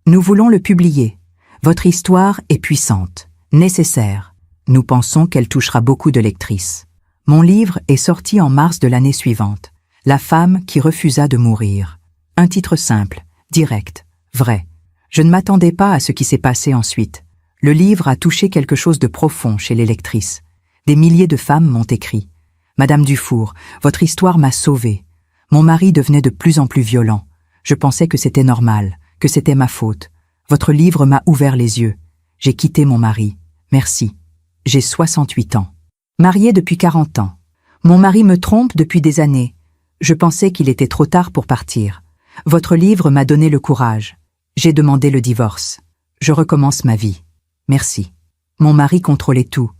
nous voulons le publier. Votre histoire est puissante, nécessaire. Nous pensons qu'elle touchera beaucoup de lectrices. Mon livre est sorti en mars de l'année suivante. La femme qui refusa de mourir. Un titre simple, direct, vrai. Je ne m'attendais pas à ce qui s'est passé ensuite. Le livre a touché quelque chose de profond chez les lectrices. Des milliers de femmes m'ont écrit. Madame Dufour, votre histoire m'a sauvée. Mon mari devenait de plus en plus violent. Je pensais que c'était normal, que c'était ma faute. Votre livre m'a ouvert les yeux. J'ai quitté mon mari. Merci. J'ai 68 ans. Mariée depuis 40 ans. Mon mari me trompe depuis des années. Je pensais qu'il était trop tard pour partir. Votre livre m'a donné le courage. J'ai demandé le divorce. Je recommence ma vie. Merci. Mon mari contrôlait tout.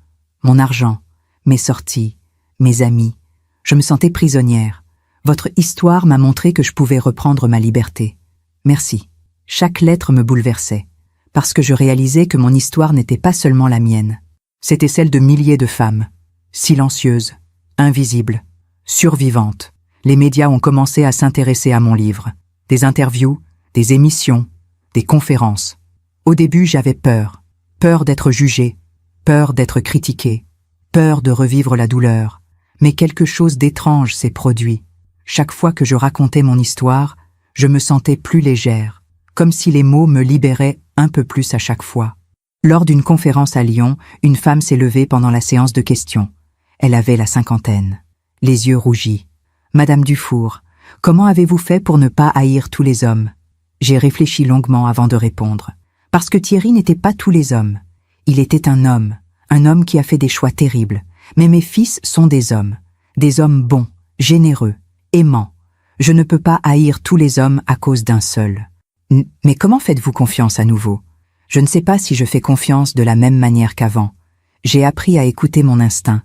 Mon argent, mes sorties, mes amis. Je me sentais prisonnière. Votre histoire m'a montré que je pouvais reprendre ma liberté. Merci. Chaque lettre me bouleversait, parce que je réalisais que mon histoire n'était pas seulement la mienne. C'était celle de milliers de femmes, silencieuses, invisibles, survivantes. Les médias ont commencé à s'intéresser à mon livre. Des interviews, des émissions, des conférences. Au début, j'avais peur. Peur d'être jugée, peur d'être critiquée, peur de revivre la douleur. Mais quelque chose d'étrange s'est produit. Chaque fois que je racontais mon histoire, je me sentais plus légère, comme si les mots me libéraient un peu plus à chaque fois. Lors d'une conférence à Lyon, une femme s'est levée pendant la séance de questions. Elle avait la cinquantaine, les yeux rougis. « Madame Dufour, comment avez-vous fait pour ne pas haïr tous les hommes ?» J'ai réfléchi longuement avant de répondre. Parce que Thierry n'était pas tous les hommes. Il était un homme qui a fait des choix terribles. Mais mes fils sont des hommes bons, généreux, aimants. Je ne peux pas haïr tous les hommes à cause d'un seul. Mais comment faites-vous confiance à nouveau? Je ne sais pas si je fais confiance de la même manière qu'avant. J'ai appris à écouter mon instinct,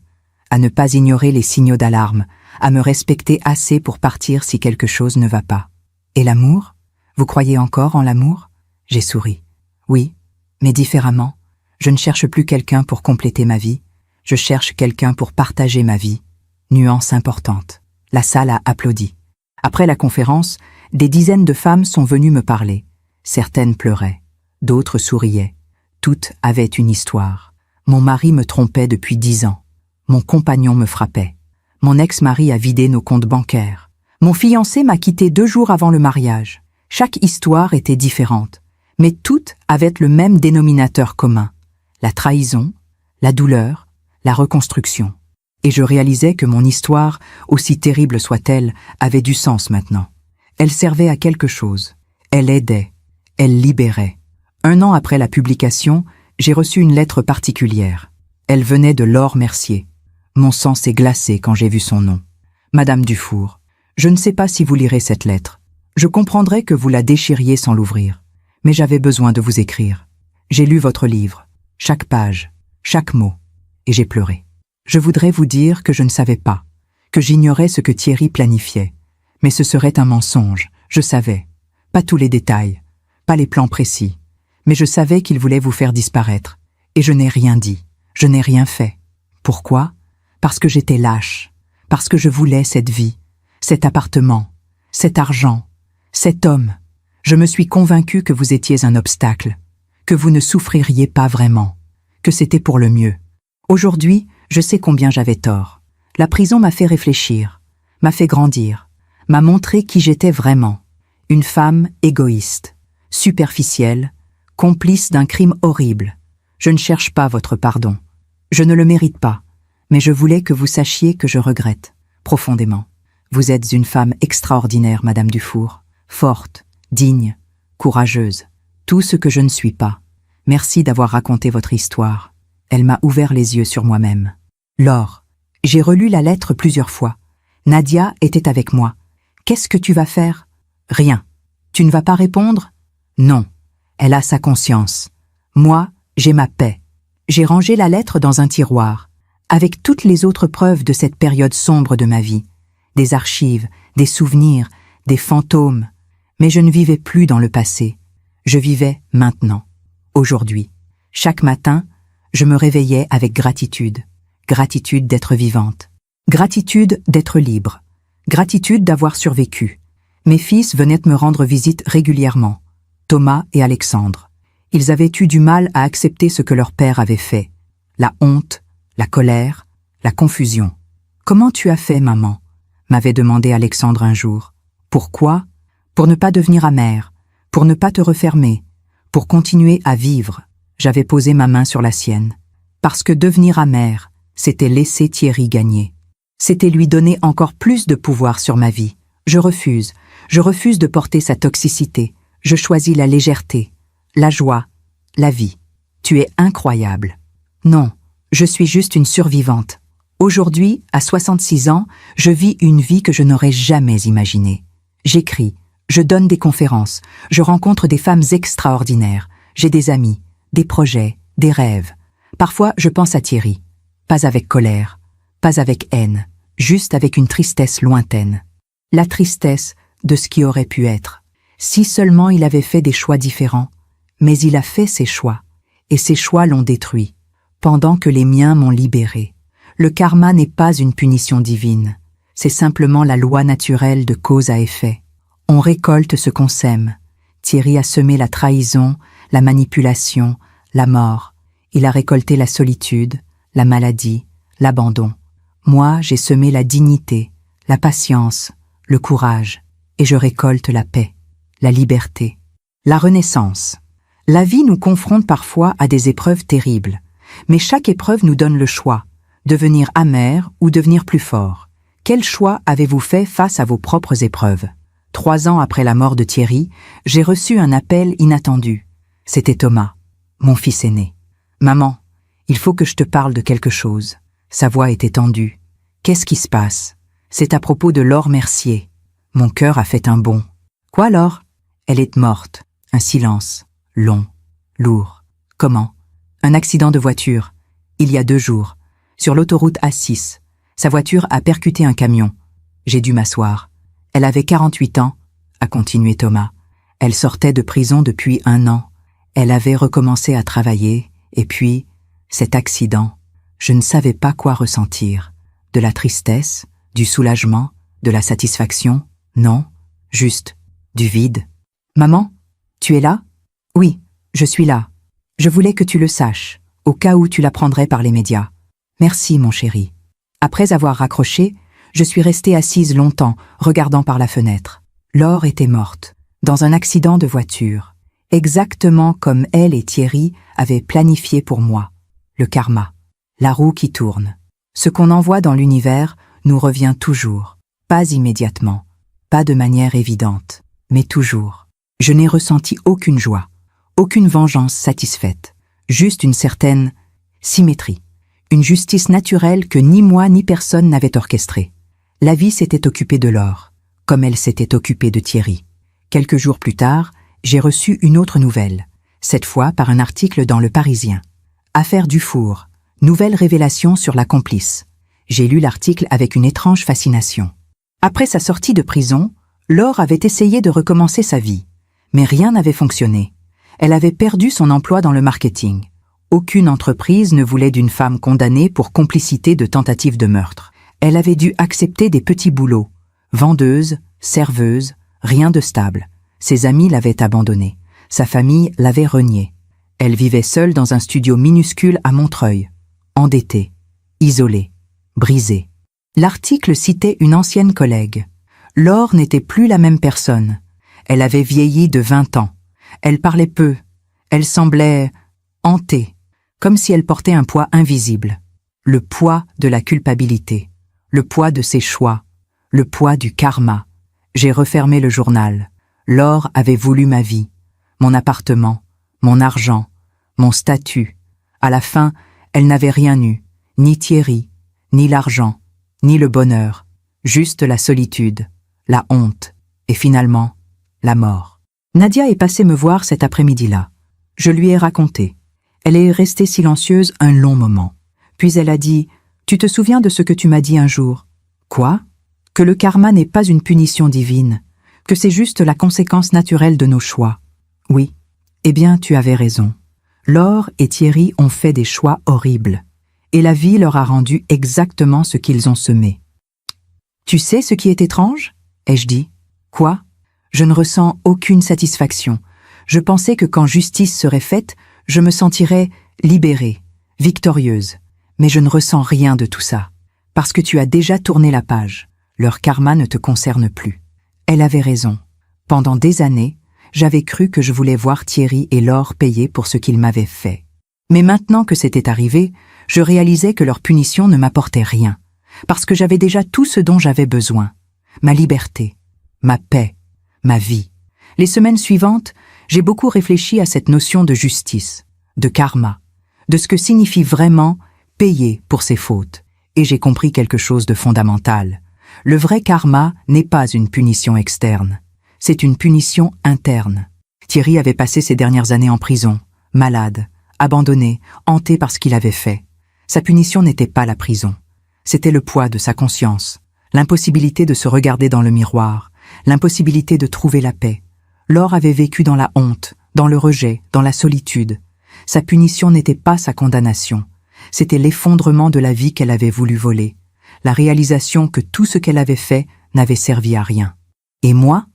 à ne pas ignorer les signaux d'alarme, à me respecter assez pour partir si quelque chose ne va pas. Et l'amour? Vous croyez encore en l'amour? J'ai souri. Oui, mais différemment. Je ne cherche plus quelqu'un pour compléter ma vie. Je cherche quelqu'un pour partager ma vie. Nuance importante. La salle a applaudi. Après la conférence, des dizaines de femmes sont venues me parler. Certaines pleuraient, d'autres souriaient. Toutes avaient une histoire. Mon mari me trompait depuis 10 ans. Mon compagnon me frappait. Mon ex-mari a vidé nos comptes bancaires. Mon fiancé m'a quitté 2 jours avant le mariage. Chaque histoire était différente, mais toutes avaient le même dénominateur commun. La trahison, la douleur, la reconstruction. Et je réalisais que mon histoire, aussi terrible soit-elle, avait du sens maintenant. Elle servait à quelque chose. Elle aidait. Elle libérait. 1 an après la publication, j'ai reçu une lettre particulière. Elle venait de Laure Mercier. Mon sang s'est glacé quand j'ai vu son nom. Madame Dufour, je ne sais pas si vous lirez cette lettre. Je comprendrais que vous la déchiriez sans l'ouvrir. Mais j'avais besoin de vous écrire. J'ai lu votre livre, chaque page, chaque mot, et j'ai pleuré. Je voudrais vous dire que je ne savais pas, que j'ignorais ce que Thierry planifiait. Mais ce serait un mensonge, je savais. Pas tous les détails, pas les plans précis. Mais je savais qu'il voulait vous faire disparaître. Et je n'ai rien dit, je n'ai rien fait. Pourquoi? Parce que j'étais lâche, parce que je voulais cette vie, cet appartement, cet argent, cet homme. Je me suis convaincue que vous étiez un obstacle, que vous ne souffririez pas vraiment, que c'était pour le mieux. Aujourd'hui, Je sais combien j'avais tort. La prison m'a fait réfléchir, m'a fait grandir, m'a montré qui j'étais vraiment. Une femme égoïste, superficielle, complice d'un crime horrible. Je ne cherche pas votre pardon. Je ne le mérite pas, mais je voulais que vous sachiez que je regrette, profondément. Vous êtes une femme extraordinaire, Madame Dufour, forte, digne, courageuse, tout ce que je ne suis pas. Merci d'avoir raconté votre histoire. Elle m'a ouvert les yeux sur moi-même. Laure, j'ai relu la lettre plusieurs fois. Nadia était avec moi. Qu'est-ce que tu vas faire? Rien. Tu ne vas pas répondre? Non. Elle a sa conscience. Moi, j'ai ma paix. J'ai rangé la lettre dans un tiroir, avec toutes les autres preuves de cette période sombre de ma vie. Des archives, des souvenirs, des fantômes. Mais je ne vivais plus dans le passé. Je vivais maintenant, aujourd'hui. Chaque matin, je me réveillais avec gratitude. Gratitude d'être vivante. Gratitude d'être libre. Gratitude d'avoir survécu. Mes fils venaient me rendre visite régulièrement. Thomas et Alexandre. Ils avaient eu du mal à accepter ce que leur père avait fait. La honte, la colère, la confusion. « Comment tu as fait, maman ?» m'avait demandé Alexandre un jour. « Pourquoi ? Pour ne pas devenir amère, pour ne pas te refermer, pour continuer à vivre. » J'avais posé ma main sur la sienne. Parce que devenir amère, c'était laisser Thierry gagner. C'était lui donner encore plus de pouvoir sur ma vie. Je refuse de porter sa toxicité. Je choisis la légèreté, la joie, la vie. Tu es incroyable. Non, je suis juste une survivante. Aujourd'hui, à 66 ans, je vis une vie que je n'aurais jamais imaginée. J'écris, je donne des conférences, je rencontre des femmes extraordinaires, j'ai des amis, des projets, des rêves. Parfois, je pense à Thierry. Pas avec colère, pas avec haine, juste avec une tristesse lointaine. La tristesse de ce qui aurait pu être. Si seulement il avait fait des choix différents. Mais il a fait ses choix, et ses choix l'ont détruit, pendant que les miens m'ont libéré. Le karma n'est pas une punition divine, c'est simplement la loi naturelle de cause à effet. On récolte ce qu'on sème. Thierry a semé la trahison, la manipulation, la mort. Il a récolté la solitude, la maladie, l'abandon. Moi, j'ai semé la dignité, la patience, le courage, et je récolte la paix, la liberté, la renaissance. La vie nous confronte parfois à des épreuves terribles, mais chaque épreuve nous donne le choix, devenir amer ou devenir plus fort. Quel choix avez-vous fait face à vos propres épreuves? 3 ans après la mort de Thierry, j'ai reçu un appel inattendu. C'était Thomas, mon fils aîné. « Maman, il faut que je te parle de quelque chose. » Sa voix était tendue. « Qu'est-ce qui se passe? » « C'est à propos de Laure Mercier. » Mon cœur a fait un bond. « Quoi, Laure? » « Elle est morte. » Un silence. Long. Lourd. « Comment? » « Un accident de voiture. Il y a 2 jours. Sur l'autoroute A6. Sa voiture a percuté un camion. J'ai dû m'asseoir. Elle avait 48 ans, a continué Thomas. Elle sortait de prison depuis 1 an. Elle avait recommencé à travailler, et puis, cet accident. Je ne savais pas quoi ressentir. De la tristesse, du soulagement, de la satisfaction? Non, juste du vide. « Maman, tu es là? » « Oui, je suis là. Je voulais que tu le saches, au cas où tu l'apprendrais par les médias. Merci, mon chéri. » Après avoir raccroché, je suis restée assise longtemps, regardant par la fenêtre. Laure était morte, dans un accident de voiture, exactement comme elle et Thierry avaient planifié pour moi. Le karma, la roue qui tourne. Ce qu'on envoie dans l'univers nous revient toujours, pas immédiatement, pas de manière évidente, mais toujours. Je n'ai ressenti aucune joie, aucune vengeance satisfaite, juste une certaine symétrie, une justice naturelle que ni moi ni personne n'avait orchestrée. La vie s'était occupée de Laure, comme elle s'était occupée de Thierry. Quelques jours plus tard, j'ai reçu une autre nouvelle, cette fois par un article dans Le Parisien. Affaire Dufour, nouvelle révélation sur la complice. J'ai lu l'article avec une étrange fascination. Après sa sortie de prison, Laure avait essayé de recommencer sa vie. Mais rien n'avait fonctionné. Elle avait perdu son emploi dans le marketing. Aucune entreprise ne voulait d'une femme condamnée pour complicité de tentative de meurtre. Elle avait dû accepter des petits boulots. Vendeuse, serveuse, rien de stable. Ses amis l'avaient abandonnée. Sa famille l'avait reniée. Elle vivait seule dans un studio minuscule à Montreuil. Endettée. isolée, brisée. L'article citait une ancienne collègue. Laure n'était plus la même personne. Elle avait vieilli de 20 ans. Elle parlait peu. Elle semblait hantée, comme si elle portait un poids invisible. Le poids de la culpabilité, le poids de ses choix, le poids du karma. J'ai refermé le journal. Laure avait voulu ma vie, mon appartement, mon argent, mon statut. À la fin, elle n'avait rien eu, ni Thierry, ni l'argent, ni le bonheur, juste la solitude, la honte, et finalement, la mort. Nadia est passée me voir cet après-midi-là. Je lui ai raconté. Elle est restée silencieuse un long moment. Puis elle a dit « Tu te souviens de ce que tu m'as dit un jour ?»« Quoi ? Que le karma n'est pas une punition divine, que c'est juste la conséquence naturelle de nos choix. » Oui, eh bien tu avais raison. Laure et Thierry ont fait des choix horribles, et la vie leur a rendu exactement ce qu'ils ont semé. « Tu sais ce qui est étrange ?» ai-je dit. « Quoi ? Je ne ressens aucune satisfaction. Je pensais que quand justice serait faite, je me sentirais libérée, victorieuse. Mais je ne ressens rien de tout ça. Parce que tu as déjà tourné la page. Leur karma ne te concerne plus. » Elle avait raison. Pendant des années, j'avais cru que je voulais voir Thierry et Laure payer pour ce qu'ils m'avaient fait. Mais maintenant que c'était arrivé, je réalisais que leur punition ne m'apportait rien. Parce que j'avais déjà tout ce dont j'avais besoin. Ma liberté, ma paix, ma vie. Les semaines suivantes, j'ai beaucoup réfléchi à cette notion de justice, de karma, de ce que signifie vraiment payer pour ses fautes. Et j'ai compris quelque chose de fondamental. Le vrai karma n'est pas une punition externe. C'est une punition interne. Thierry avait passé ses dernières années en prison, malade, abandonné, hanté par ce qu'il avait fait. Sa punition n'était pas la prison. C'était le poids de sa conscience, l'impossibilité de se regarder dans le miroir, l'impossibilité de trouver la paix. Laure avait vécu dans la honte, dans le rejet, dans la solitude. Sa punition n'était pas sa condamnation. C'était l'effondrement de la vie qu'elle avait voulu voler, la réalisation que tout ce qu'elle avait fait n'avait servi à rien. Et moi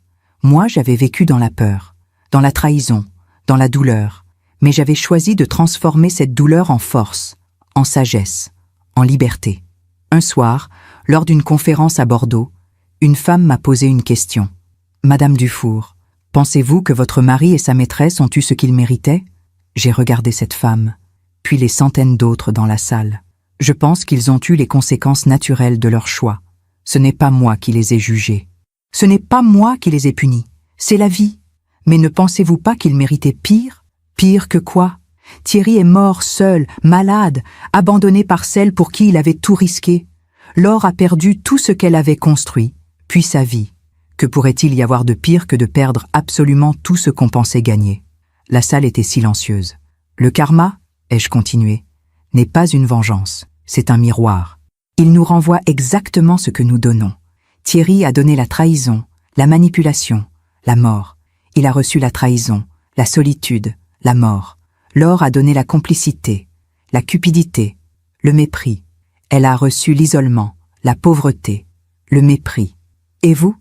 j'avais vécu dans la peur, dans la trahison, dans la douleur, mais j'avais choisi de transformer cette douleur en force, en sagesse, en liberté. Un soir, lors d'une conférence à Bordeaux, une femme m'a posé une question. « Madame Dufour, pensez-vous que votre mari et sa maîtresse ont eu ce qu'ils méritaient ?» J'ai regardé cette femme, puis les centaines d'autres dans la salle. Je pense qu'ils ont eu les conséquences naturelles de leur choix. Ce n'est pas moi qui les ai jugés. Ce n'est pas moi qui les ai punis. C'est la vie. Mais ne pensez-vous pas qu'ils méritaient pire ? Pire que quoi ? Thierry est mort seul, malade, abandonné par celle pour qui il avait tout risqué. Laure a perdu tout ce qu'elle avait construit, puis sa vie. Que pourrait-il y avoir de pire que de perdre absolument tout ce qu'on pensait gagner ? La salle était silencieuse. Le karma, ai-je continué, n'est pas une vengeance, c'est un miroir. Il nous renvoie exactement ce que nous donnons. Thierry a donné la trahison, la manipulation, la mort. Il a reçu la trahison, la solitude, la mort. Laure a donné la complicité, la cupidité, le mépris. Elle a reçu l'isolement, la pauvreté, le mépris. Et vous,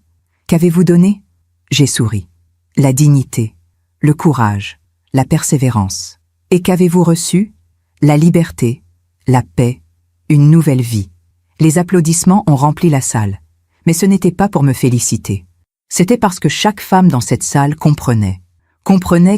qu'avez-vous donné ? J'ai souri. La dignité, le courage, la persévérance. Et qu'avez-vous reçu ? La liberté, la paix, une nouvelle vie. Les applaudissements ont rempli la salle. Mais ce n'était pas pour me féliciter. C'était parce que chaque femme dans cette salle comprenait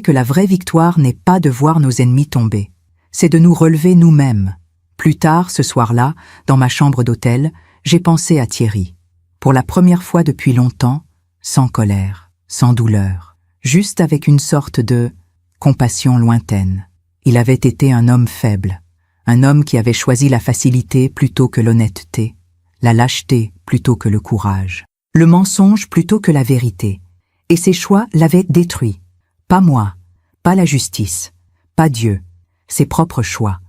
que la vraie victoire n'est pas de voir nos ennemis tomber. C'est de nous relever nous-mêmes. Plus tard, ce soir-là, dans ma chambre d'hôtel, j'ai pensé à Thierry. Pour la première fois depuis longtemps, sans colère, sans douleur, juste avec une sorte de compassion lointaine. Il avait été un homme faible, un homme qui avait choisi la facilité plutôt que l'honnêteté, la lâcheté plutôt que le courage, le mensonge plutôt que la vérité. Et ses choix l'avaient détruit. Pas moi, pas la justice, pas Dieu, ses propres choix.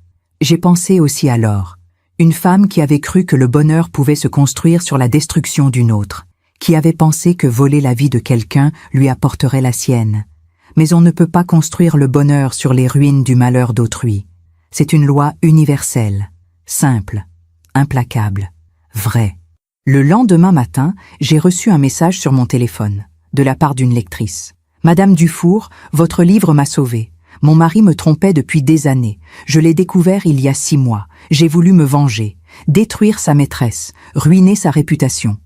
J'ai pensé aussi à Laure, une femme qui avait cru que le bonheur pouvait se construire sur la destruction d'une autre, qui avait pensé que voler la vie de quelqu'un lui apporterait la sienne. Mais on ne peut pas construire le bonheur sur les ruines du malheur d'autrui. C'est une loi universelle, simple, implacable, vraie. Le lendemain matin, j'ai reçu un message sur mon téléphone, de la part d'une lectrice. « Madame Dufour, votre livre m'a sauvée. Mon mari me trompait depuis des années. Je l'ai découvert il y a 6 mois. J'ai voulu me venger. détruire sa maîtresse, ruiner sa réputation.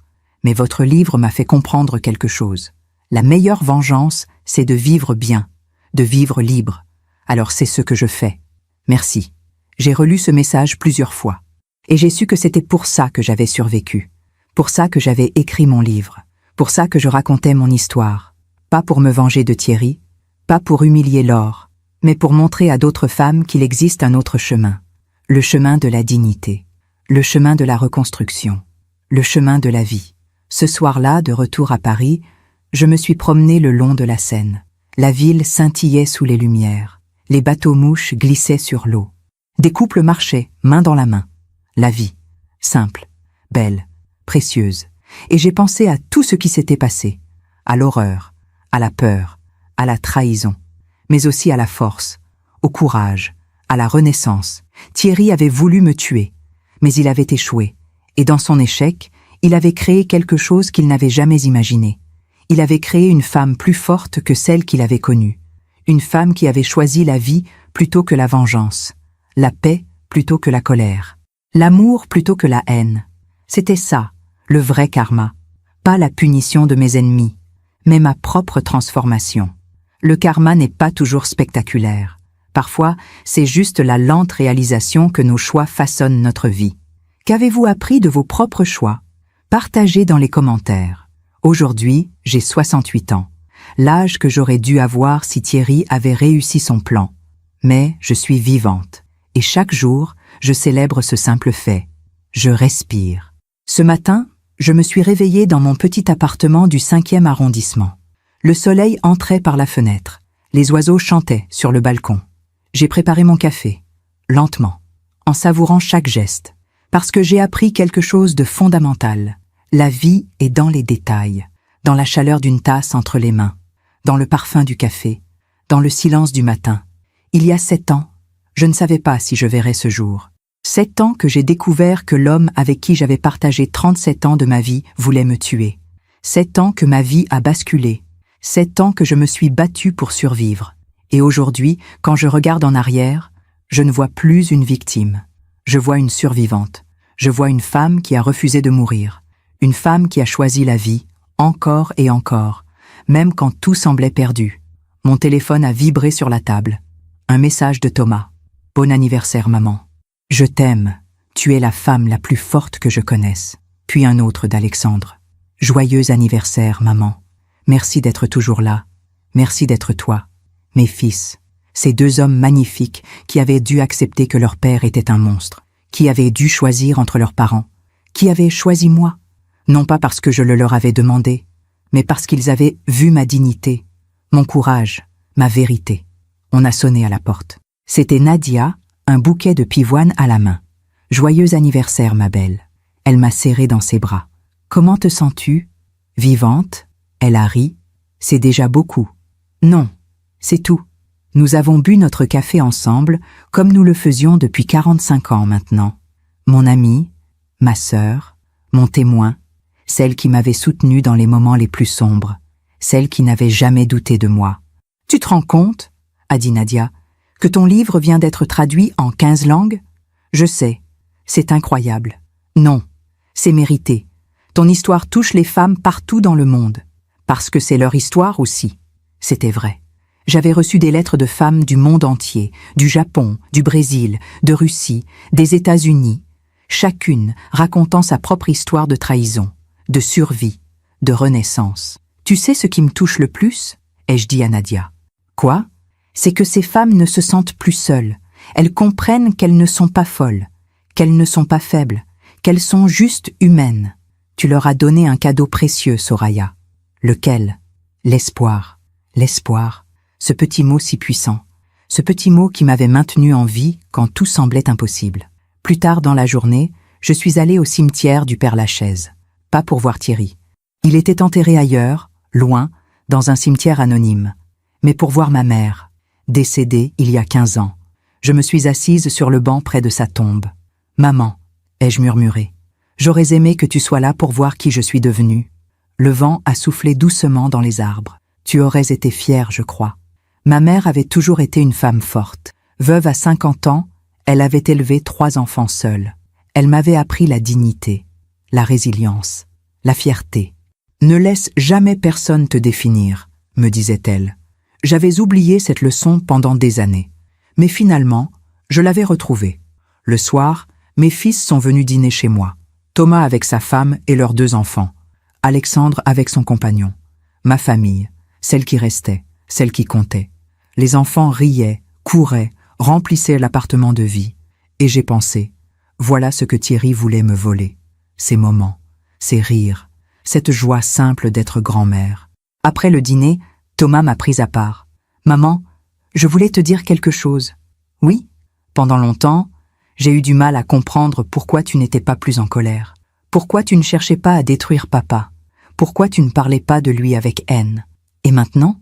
Mais votre livre m'a fait comprendre quelque chose. La meilleure vengeance, c'est de vivre bien, de vivre libre. Alors c'est ce que je fais. Merci. J'ai relu ce message plusieurs fois. Et j'ai su que c'était pour ça que j'avais survécu. Pour ça que j'avais écrit mon livre. Pour ça que je racontais mon histoire. Pas pour me venger de Thierry, pas pour humilier Laure, mais pour montrer à d'autres femmes qu'il existe un autre chemin. Le chemin de la dignité. Le chemin de la reconstruction. Le chemin de la vie. Ce soir-là, de retour à Paris, je me suis promenée le long de la Seine. La ville scintillait sous les lumières. Les bateaux-mouches glissaient sur l'eau. Des couples marchaient, main dans la main. La vie. Simple, belle, précieuse. Et j'ai pensé à tout ce qui s'était passé. À l'horreur, à la peur, à la trahison, mais aussi à la force, au courage, à la renaissance. Thierry avait voulu me tuer, mais il avait échoué. Et dans son échec, il avait créé quelque chose qu'il n'avait jamais imaginé. Il avait créé une femme plus forte que celle qu'il avait connue. Une femme qui avait choisi la vie plutôt que la vengeance. La paix plutôt que la colère. L'amour plutôt que la haine. C'était ça, le vrai karma. Pas la punition de mes ennemis, mais ma propre transformation. Le karma n'est pas toujours spectaculaire. Parfois, c'est juste la lente réalisation que nos choix façonnent notre vie. Qu'avez-vous appris de vos propres choix? Partagez dans les commentaires. Aujourd'hui, j'ai 68 ans. L'âge que j'aurais dû avoir si Thierry avait réussi son plan. Mais je suis vivante. Et chaque jour, je célèbre ce simple fait. Je respire. Ce matin, je me suis réveillée dans mon petit appartement du 5e arrondissement. Le soleil entrait par la fenêtre. Les oiseaux chantaient sur le balcon. J'ai préparé mon café, lentement, en savourant chaque geste, parce que j'ai appris quelque chose de fondamental. La vie est dans les détails, dans la chaleur d'une tasse entre les mains, dans le parfum du café, dans le silence du matin. Il y a 7 ans, je ne savais pas si je verrais ce jour. 7 ans que j'ai découvert que l'homme avec qui j'avais partagé 37 ans de ma vie voulait me tuer. 7 ans que ma vie a basculé. 7 ans que je me suis battue pour survivre. Et aujourd'hui, quand je regarde en arrière, je ne vois plus une victime. Je vois une survivante. Je vois une femme qui a refusé de mourir. Une femme qui a choisi la vie, encore et encore, même quand tout semblait perdu. Mon téléphone a vibré sur la table. Un message de Thomas. Bon anniversaire, maman. Je t'aime. Tu es la femme la plus forte que je connaisse. Puis un autre d'Alexandre. Joyeux anniversaire, maman. Merci d'être toujours là. Merci d'être toi. Mes fils, ces 2 hommes magnifiques qui avaient dû accepter que leur père était un monstre, qui avaient dû choisir entre leurs parents, qui avaient choisi moi, non pas parce que je le leur avais demandé, mais parce qu'ils avaient vu ma dignité, mon courage, ma vérité. On a sonné à la porte. C'était Nadia, un bouquet de pivoine à la main. Joyeux anniversaire, ma belle. Elle m'a serré dans ses bras. Comment te sens-tu? Vivante? Elle a ri. C'est déjà beaucoup. Non. C'est tout. Nous avons bu notre café ensemble, comme nous le faisions depuis 45 ans maintenant. Mon amie, ma sœur, mon témoin, celle qui m'avait soutenue dans les moments les plus sombres, celle qui n'avait jamais douté de moi. « Tu te rends compte, » a dit Nadia, « que ton livre vient d'être traduit en 15 langues? Je sais, c'est incroyable. Non, c'est mérité. Ton histoire touche les femmes partout dans le monde, parce que c'est leur histoire aussi. » C'était vrai. J'avais reçu des lettres de femmes du monde entier, du Japon, du Brésil, de Russie, des États-Unis, chacune racontant sa propre histoire de trahison, de survie, de renaissance. Tu sais ce qui me touche le plus? Ai-je dit à Nadia. Quoi? C'est que ces femmes ne se sentent plus seules. Elles comprennent qu'elles ne sont pas folles, qu'elles ne sont pas faibles, qu'elles sont juste humaines. Tu leur as donné un cadeau précieux, Soraya. Lequel? L'espoir. L'espoir. Ce petit mot si puissant, ce petit mot qui m'avait maintenu en vie quand tout semblait impossible. Plus tard dans la journée, je suis allée au cimetière du Père-Lachaise, pas pour voir Thierry. Il était enterré ailleurs, loin, dans un cimetière anonyme, mais pour voir ma mère, décédée il y a 15 ans. Je me suis assise sur le banc près de sa tombe. « Maman », ai-je murmuré, « j'aurais aimé que tu sois là pour voir qui je suis devenue. » Le vent a soufflé doucement dans les arbres. Tu aurais été fière, je crois. Ma mère avait toujours été une femme forte. Veuve à 50 ans, elle avait élevé 3 enfants seule. Elle m'avait appris la dignité, la résilience, la fierté. Ne laisse jamais personne te définir, me disait-elle. J'avais oublié cette leçon pendant des années. Mais finalement, je l'avais retrouvée. Le soir, mes fils sont venus dîner chez moi. Thomas avec sa femme et leurs 2 enfants. Alexandre avec son compagnon. Ma famille, celle qui restait, celle qui comptait. Les enfants riaient, couraient, remplissaient l'appartement de vie. Et j'ai pensé, voilà ce que Thierry voulait me voler. Ces moments, ces rires, cette joie simple d'être grand-mère. Après le dîner, Thomas m'a prise à part. « Maman, je voulais te dire quelque chose. » « Oui, pendant longtemps, j'ai eu du mal à comprendre pourquoi tu n'étais pas plus en colère. Pourquoi tu ne cherchais pas à détruire papa. Pourquoi tu ne parlais pas de lui avec haine. Et maintenant,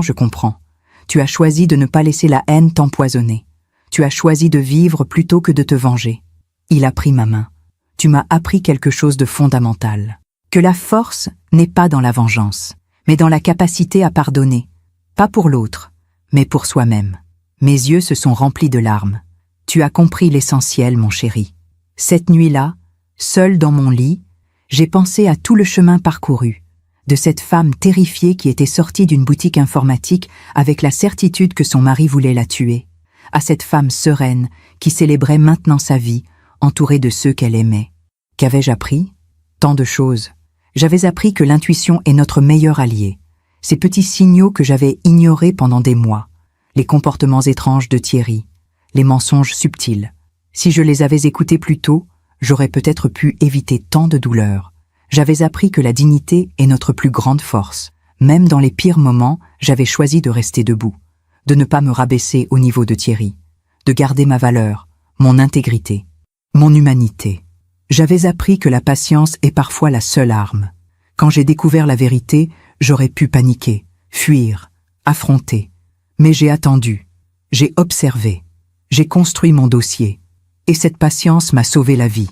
je comprends. Tu as choisi de ne pas laisser la haine t'empoisonner. Tu as choisi de vivre plutôt que de te venger. » Il a pris ma main. « Tu m'as appris quelque chose de fondamental. Que la force n'est pas dans la vengeance, mais dans la capacité à pardonner. Pas pour l'autre, mais pour soi-même. » Mes yeux se sont remplis de larmes. Tu as compris l'essentiel, mon chéri. Cette nuit-là, seule dans mon lit, j'ai pensé à tout le chemin parcouru, de cette femme terrifiée qui était sortie d'une boutique informatique avec la certitude que son mari voulait la tuer, à cette femme sereine qui célébrait maintenant sa vie, entourée de ceux qu'elle aimait. Qu'avais-je appris? Tant de choses. J'avais appris que l'intuition est notre meilleur allié. Ces petits signaux que j'avais ignorés pendant des mois. Les comportements étranges de Thierry, les mensonges subtils. Si je les avais écoutés plus tôt, j'aurais peut-être pu éviter tant de douleurs. J'avais appris que la dignité est notre plus grande force. Même dans les pires moments, j'avais choisi de rester debout, de ne pas me rabaisser au niveau de Thierry, de garder ma valeur, mon intégrité, mon humanité. J'avais appris que la patience est parfois la seule arme. Quand j'ai découvert la vérité, j'aurais pu paniquer, fuir, affronter. Mais j'ai attendu, j'ai observé, j'ai construit mon dossier. Et cette patience m'a sauvé la vie.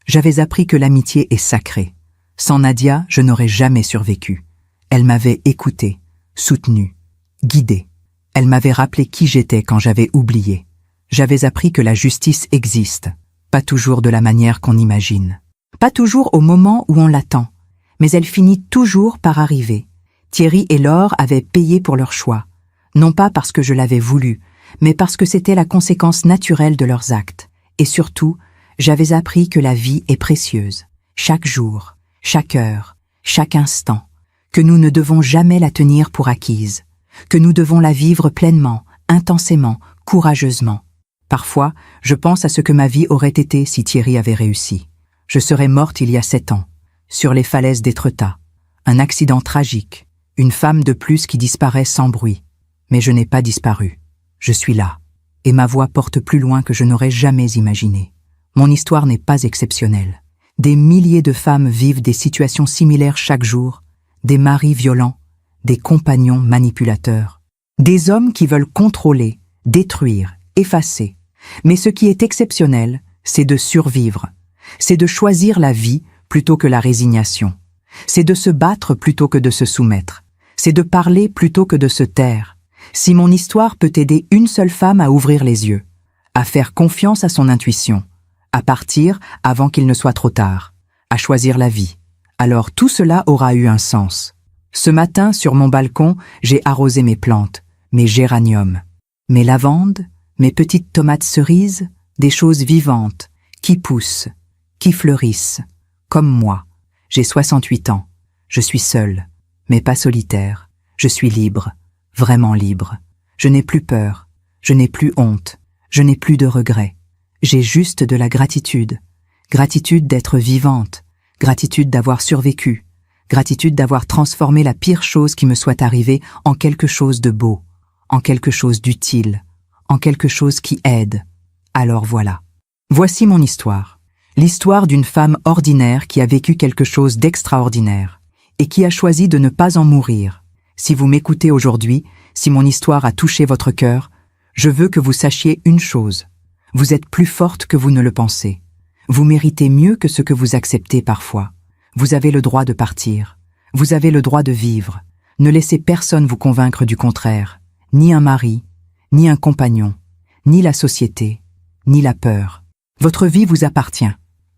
J'avais appris que l'amitié est sacrée. Sans Nadia, je n'aurais jamais survécu. Elle m'avait écouté, soutenu, guidé. Elle m'avait rappelé qui j'étais quand j'avais oublié. J'avais appris que la justice existe, pas toujours de la manière qu'on imagine. Pas toujours au moment où on l'attend, mais elle finit toujours par arriver. Thierry et Laure avaient payé pour leur choix. Non pas parce que je l'avais voulu, mais parce que c'était la conséquence naturelle de leurs actes. Et surtout, j'avais appris que la vie est précieuse. Chaque jour, chaque heure, chaque instant. Que nous ne devons jamais la tenir pour acquise. Que nous devons la vivre pleinement, intensément, courageusement. Parfois, je pense à ce que ma vie aurait été si Thierry avait réussi. Je serais morte il y a 7 ans, sur les falaises d'Étretat. Un accident tragique, une femme de plus qui disparaît sans bruit. Mais je n'ai pas disparu. Je suis là. Et ma voix porte plus loin que je n'aurais jamais imaginé. Mon histoire n'est pas exceptionnelle. Des milliers de femmes vivent des situations similaires chaque jour. Des maris violents, des compagnons manipulateurs. Des hommes qui veulent contrôler, détruire, effacer. Mais ce qui est exceptionnel, c'est de survivre. C'est de choisir la vie plutôt que la résignation. C'est de se battre plutôt que de se soumettre. C'est de parler plutôt que de se taire. Si mon histoire peut aider une seule femme à ouvrir les yeux, à faire confiance à son intuition, à partir avant qu'il ne soit trop tard, à choisir la vie, alors tout cela aura eu un sens. Ce matin, sur mon balcon, j'ai arrosé mes plantes, mes géraniums, mes lavandes, mes petites tomates cerises, des choses vivantes, qui poussent, qui fleurissent, comme moi. J'ai 68 ans, je suis seule, mais pas solitaire, je suis libre. Vraiment libre. Je n'ai plus peur, je n'ai plus honte, je n'ai plus de regrets. J'ai juste de la gratitude. Gratitude d'être vivante, gratitude d'avoir survécu, gratitude d'avoir transformé la pire chose qui me soit arrivée en quelque chose de beau, en quelque chose d'utile, en quelque chose qui aide. Alors voilà. Voici mon histoire. L'histoire d'une femme ordinaire qui a vécu quelque chose d'extraordinaire et qui a choisi de ne pas en mourir. Si vous m'écoutez aujourd'hui, si mon histoire a touché votre cœur, je veux que vous sachiez une chose. Vous êtes plus forte que vous ne le pensez. Vous méritez mieux que ce que vous acceptez parfois. Vous avez le droit de partir. Vous avez le droit de vivre. Ne laissez personne vous convaincre du contraire. Ni un mari, ni un compagnon, ni la société, ni la peur. Votre vie vous appartient.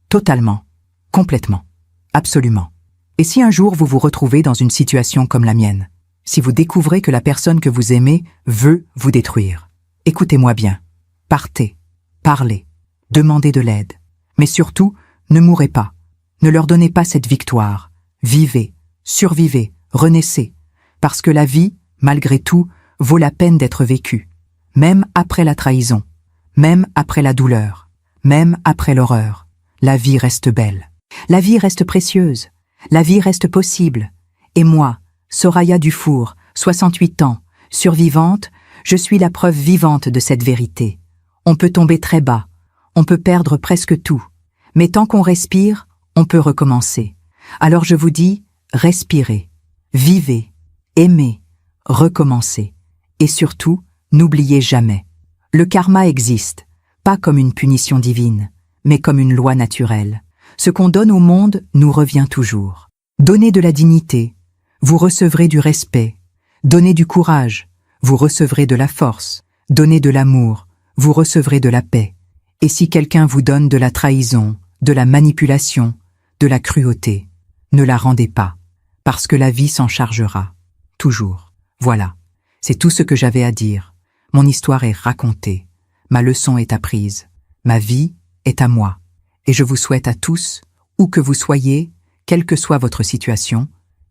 Totalement. Complètement. Absolument. Et si un jour vous vous retrouvez dans une situation comme la mienne, si vous découvrez que la personne que vous aimez veut vous détruire, écoutez-moi bien. Partez. Parlez. Demandez de l'aide. Mais surtout, ne mourrez pas. Ne leur donnez pas cette victoire. Vivez, survivez, renaissez. Parce que la vie, malgré tout, vaut la peine d'être vécue. Même après la trahison. Même après la douleur. Même après l'horreur. La vie reste belle. La vie reste précieuse. La vie reste possible. Et moi, Soraya Dufour, 68 ans, survivante, je suis la preuve vivante de cette vérité. On peut tomber très bas. On peut perdre presque tout. Mais tant qu'on respire, on peut recommencer. Alors je vous dis, respirez, vivez, aimez, recommencez. Et surtout, n'oubliez jamais. Le karma existe, pas comme une punition divine, mais comme une loi naturelle. Ce qu'on donne au monde nous revient toujours. Donnez de la dignité, vous recevrez du respect. Donnez du courage, vous recevrez de la force. Donnez de l'amour, vous recevrez de la paix. Et si quelqu'un vous donne de la trahison, de la manipulation, de la cruauté, ne la rendez pas, parce que la vie s'en chargera. Toujours. Voilà. C'est tout ce que j'avais à dire. Mon histoire est racontée. Ma leçon est apprise. Ma vie est à moi. Et je vous souhaite à tous, où que vous soyez, quelle que soit votre situation,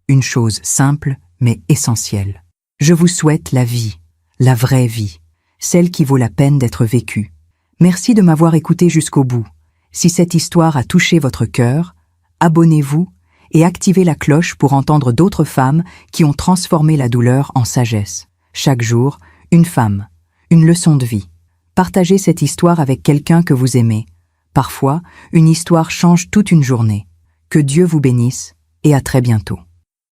une chose simple mais essentielle. Je vous souhaite la vie, la vraie vie, celle qui vaut la peine d'être vécue. Merci de m'avoir écouté jusqu'au bout. Si cette histoire a touché votre cœur, abonnez-vous et activez la cloche pour entendre d'autres femmes qui ont transformé la douleur en sagesse. Chaque jour, une femme, une leçon de vie. Partagez cette histoire avec quelqu'un que vous aimez. Parfois, une histoire change toute une journée. Que Dieu vous bénisse et à très bientôt.